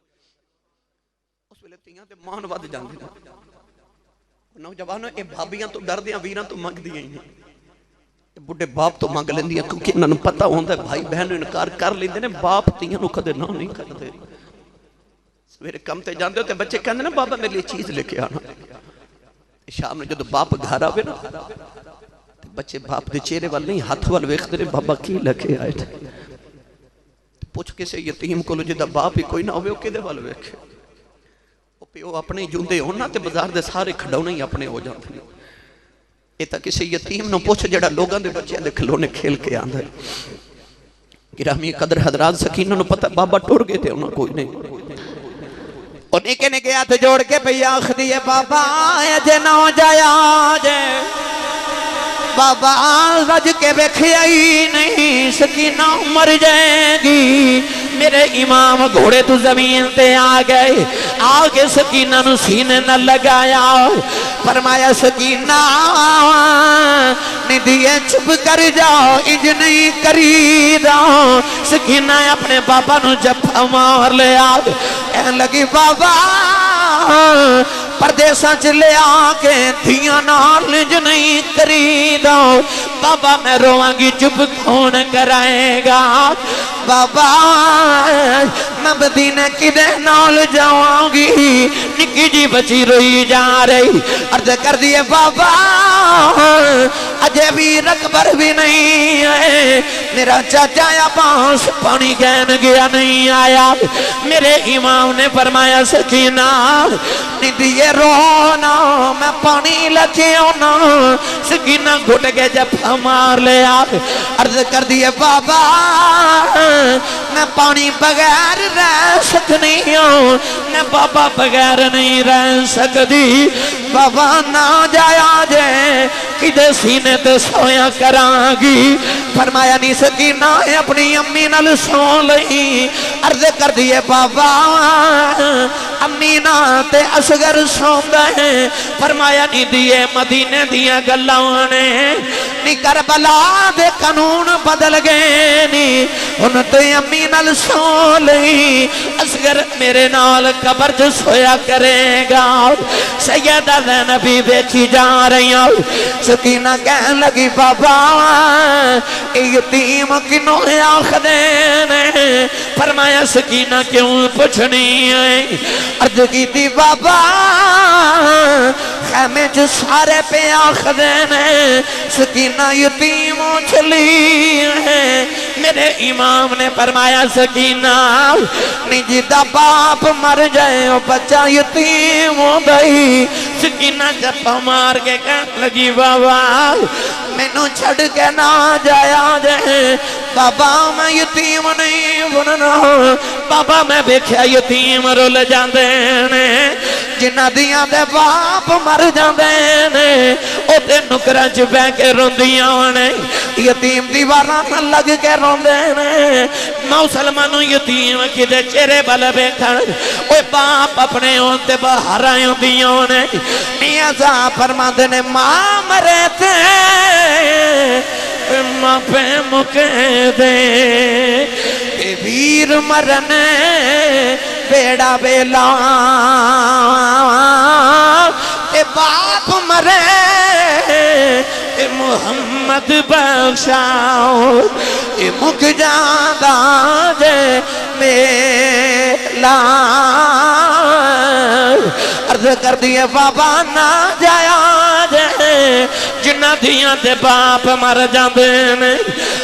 اس ویلے تیاں تے مان ود جاندے نوجوانوں اے بھابیاں تو ڈر دیاں ویراں تو منگ دیاں ہی بڑے باپ تو منگ لیں دیا کیونکہ انہوں نے پتہ ہوندہ ہے بھائی بہن انکار کر لیں دے باپ تیاں نو کدے نہ نہیں کرتے سویرے کم تے جاندے ہوتے بچے کہندے نا بابا میرے لیے چیز لے کے آنا شام نے جدو باپ گھر آوے نا بچے باپ دے چہرے وال نہیں ہاتھ وال ویکھ دے بابا کی لکھے آئے تھے پوچھ کے سے یتیم کو لو جدہ باپ ہی کوئی نہ ہوئے وہ کدے وال ویکھے وہ پیو اپنے جوندے ہونا تے بازار دے سارے کھڑونے ہی اپنے ہو جاتے ہیں یہ تا کسی یتیم نو پوچھ جڑا لوگاں دے بچے دے کھلونے کھیل کے آندھا ہے گرامی قدر حضرات سکینہ نو پتہ بابا ٹور گئے تھے انہوں کوئی نہیں اور نکے نکے ہاتھ جوڑ کے بھئی آخ دیئے بابا جے نہ جایا جے بابا رج کے بیکھیا ہی نہیں سکینہ مر جائے گی میرے امام گھوڑے تو زمین تے آ گئے آگے سکینہ نو سینے نہ لگایا فرمایا سکینہ ندیے چھپ کر جاؤ انج نہیں کری جاؤ سکینہ اپنے بابا نو جب مار لے آگ کہنے لگی بابا پردیساں چ لے آکے دھیاں نال نج نہیں کریدا بابا میں رواں گی چپ کون کرائے گا بابا میں مدینے کدے نال جاواں گی نکی جی بچی روئی جا رہی عرض کر دیے بابا اجے بھی رکبر بھی نہیں آئے میرا چاچا عباس پانی گین گیا نہیں آیا میرے امام نے فرمایا سکینہ ندیے رونا میں پانی لکھے ہونا سکینہ گھٹ کے جب ہمار لے آئے عرض کر دیے بابا میں پانی بغیر رہ سکنی ہوں میں بابا بغیر نہیں رہ سکتی بابا نہ جایا جے کدے سینے تے سویا کرانگی فرمایا نہیں سکینہ اپنی امی نال سو لئی عرض کر دیے بابا امینا تے اصغر سوندہ ہیں فرمایا نہیں دیے مدینے دیا گلانے نی کربلا دے قانون بدل گئے نی ان تے امی نال سو لئی اصغر میرے نال قبر جو سویا کرے گا سیدہ زینبی بیٹھی جا رہی ہوں سکینہ کہنے لگی بابا یتیم کنوں آخ دینے فرمایا سکینہ کیوں پوچھنی ہے عرض کی تھی بابا خیمے جو سارے پہ آخ دینے سکینہ یتیم چلی ہے میرے امام نے فرمایا سکینہ نجدہ باپ مر جائے بچہ یتیم ہو گئی سکینہ جب مار کے کہنے لگی بابا میں نو چھڑ کے نہ جایا جائے بابا میں یتیم نہیں بننا بابا میں بیکھیا یتیم رول جاندے نے جنہ دیاں دے باپ مر جاندے نے او تے نکرہ چ بہ کے روندیاں نے یتیم دیواراں نہ لگ کے روندے نے مسلمانوں یتیم کدے چہرے بل بیٹھن اوے باپ اپنے ہون تے باہر آندیاں نے میاں صاحب فرماندے نے ماں مرے تے ماں پہ مکے دے اے ویر مرنے بیڑا بیلا اے باپ مرے اے محمد بخشاؤ اے مک جاندہ جے میلا عرض کر دیے بابا نہ جایا جے جنہ دیاں تے باپ مر جاندے نے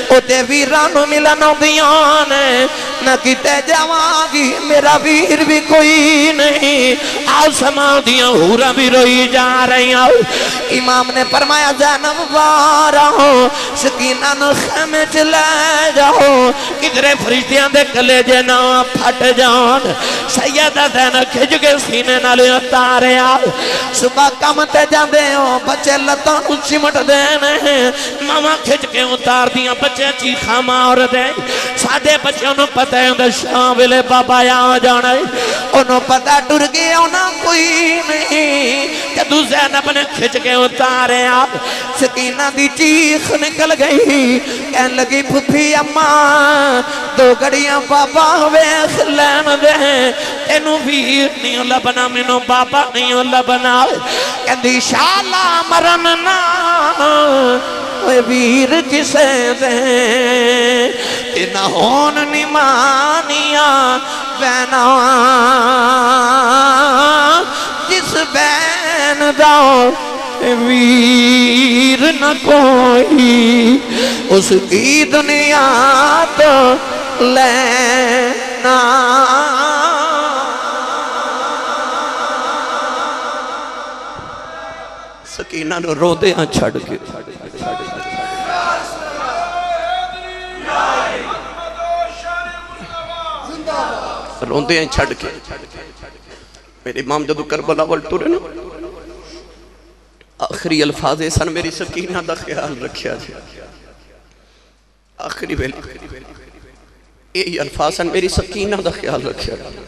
او تے ویرانو ملنوں دیاں نے نہ کتے جاواں میرا ویر بھی کوئی نہیں آسمان دیاں حورا بھی روئی جا رہی ہیں امام نے فرمایا زینب بارا ہو سکینہ نو خیمے چلے جاؤ کدرے فرشتیاں دے کلے جے نہ پھٹ جان سیدہ زینب کھج کے سینے نالے اتارے آؤ صبح کم تے جاندے ہو بچے لتاں نو چمٹ دینے ماما کھج کے اتار دیاں بچے چیخا مار دے سادے بچوں نو پتہ ہے اندر شام ویلے بابا یا جانا ہے انہوں پتہ ٹر گیا انہاں کوئی نہیں جدو زینب نے کھچ کے اتارے آپ سکینہ دی چیخ نکل گئی کہن لگی پھپھی اماں دو گڑیاں بابا ویخ لین دے تینوں ویر نہیں لبنا منوں بابا نہیں لبنا کہن دی شالا مرننا اوے ویر کسے دے تینا ہون نمانیاں بینا جس بین داؤ ویر نہ کوئی اس کی دنیا تو لینا سکینہ نو رو دے ہاں چھڑ کے روندے ہیں چھڑ کے میرے امام جدو کربلا والٹو رہے نا آخری الفاظ سن میری سکینہ دا خیال رکھیا جائے آخری ویلے یہ الفاظ سن میری سکینہ دا خیال رکھیا جائے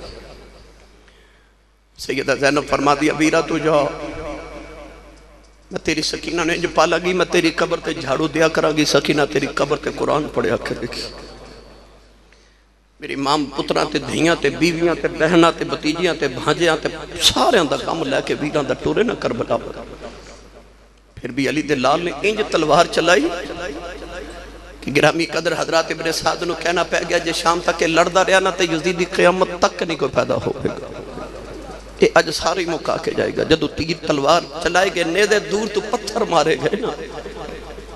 سیدہ زینب فرما دیا بیرہ تو جاؤ میں تیری سکینہ نے جو پالا گی میں تیری قبر تے جھاڑو دیا کرا گی سکینہ تیری قبر تے قرآن پڑھیا کرے گی میری ماں پتراں تے دھیاں تے بیویاں تے بہناں تے بتیجیاں تے بھانجیاں تے سارے دا کم لے کے ویراں دا ٹورے نہ کربلا پر پھر بھی علی دے لال نے انج تلوار چلائی کہ گرامی قدر حضرات ابن سعد نو کہنا پہ گیا جے شام تک لڑدا رہا نہ تے یزیدی قیامت تک نہیں کوئی پیدا ہوئے گا یہ اج ساری مکا کے جائے گا جدو تیر تلوار چلائے گئے نیدے دور تو پتھر مارے گئے نا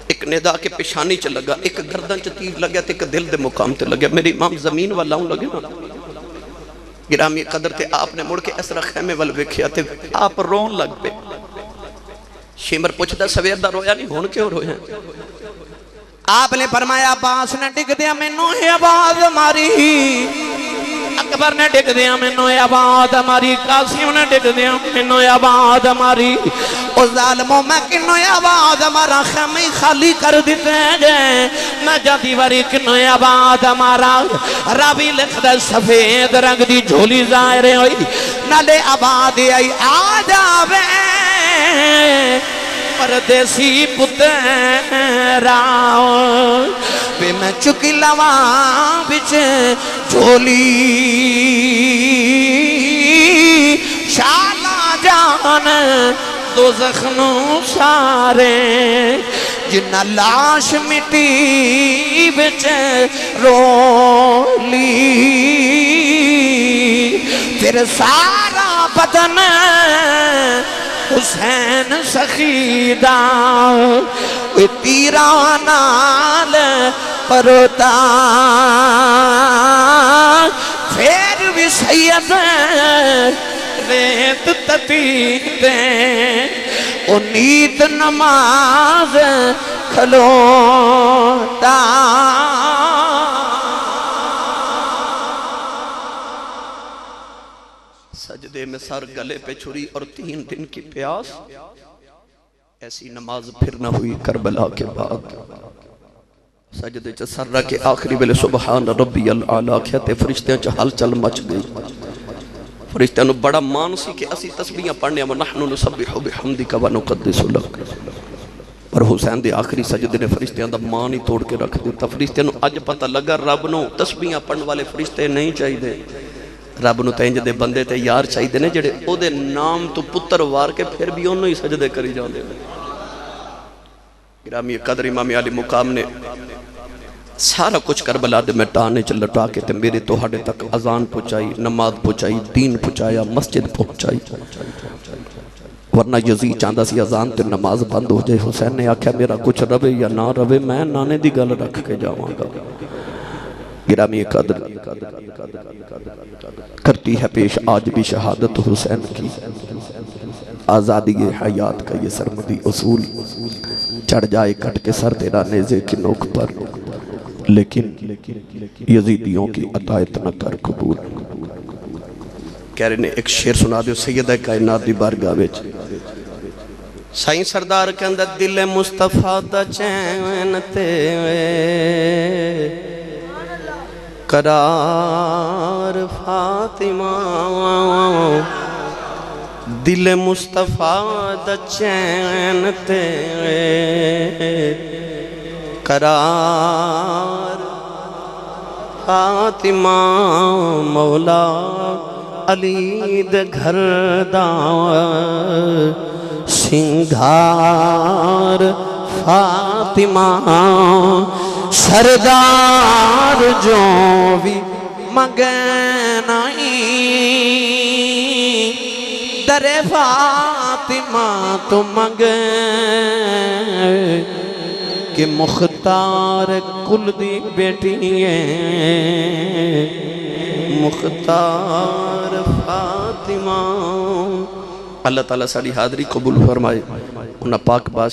ایک نیدہ کے پیشانی چل لگا ایک گردن چ تیر لگیا تے ایک دل دے مقام تے لگیا میری امام زمین والاؤں لگے نا گرامی قدر تے آپ نے مڑ کے اسرا خیمے وال ویکھیا تے آپ رون لگ پے شیمر پوچھتا سویر دا رویا نہیں ہون کیوں رویا آپ نے فرمایا عباس نے ڈگ دیا مینوں ہی آواز ماری اکبر نے ڈگ دیا مینوں ہی آواز ماری قاسم نے ڈگ دیا مینوں ہی آواز ماری او ظالموں میں کنوں ہی آواز مارا خیمے خالی کر دیتے گئے میں جاتی واری کنوں ہی آواز مارا راوی لکھ دے سفید رنگ دی جھولی ظاہرے ہوئی نالے آواز آئی آ جاوے پردیسی پتراؤ بے میں چکی لواں بچے جھولی شالا جان دو زخنوں سارے جنہ لاش مٹی بچے رولی پھر سارا بدن حسین سخیدہ تیرانال پروتا پھر بھی سید ریت تتیدیں او نیت نماز کھلوتا سجدے میں سر گلے پہ چھری اور 3 دن کی پیاس ایسی نماز پھر نہ ہوئی کربلا کے بعد سجدے چا سر رکھے آخری بلے سبحان ربی العالی کہتے فرشتیاں چا حل چل مچ گئی فرشتیاں نو بڑا مان سی کہ اسی تسبیحاں پڑھنے وَنَحْنُ نُسَبِّحُ بِحَمْدِكَ وَنُقَدِّسُ لَكَ پر حسین دے آخری سجدے نے فرشتیاں دا مان ہی توڑ کے رکھ دیتا فرشتیاں نو اج پتہ لگا رب نو تسبیحاں پڑھنے والے فرشتے نہیں چاہی دے رب نو تینج دے بندے تے یار چاہی دے نے جڑے او دے نام تو پتر وار کے پھر بھی انہوں ہی سجدے کری جاؤں دے گرامی قدر امام علی مقام نے سارا کچھ کربلا دے میں ٹانے چل لٹا کے تے میرے توہاڑے تک اذان پہنچائی نماز پہنچائی دین پہنچایا مسجد پہنچائی ورنہ یزید چاندہ سی اذان تے نماز بند ہو جائے حسین نے آکھا میرا کچھ روے یا نہ روے میں نانے دی گل رکھ کے جاؤں گا گرامی قدر کرتی ہے پیش آج بھی شہادت حسین کی آزادی حیات کا یہ سرمدی اصول چڑھ جائے کٹ کے سر تیرا نیزے کی نوک پر لیکن یزیدیوں کی عطایت نہ کر قبول کہہ رہے نے ایک شعر سنا دیو سیدہ کائنات دی بارگاہ وچ سائیں سردار کے اندر دل مصطفیٰ دا چین تے قرار فاطمہ دل مصطفیٰ دا چین تے قرار فاطمہ مولا علی دے گھر دا سنگھار فاطمہ سردار جو بھی مگنائی در فاطمہ تو مگن کہ مختار کل دی بیٹی ہے مختار فاطمہ اللہ تعالیٰ ساری حاضری قبول فرمائے انہاں پاک باس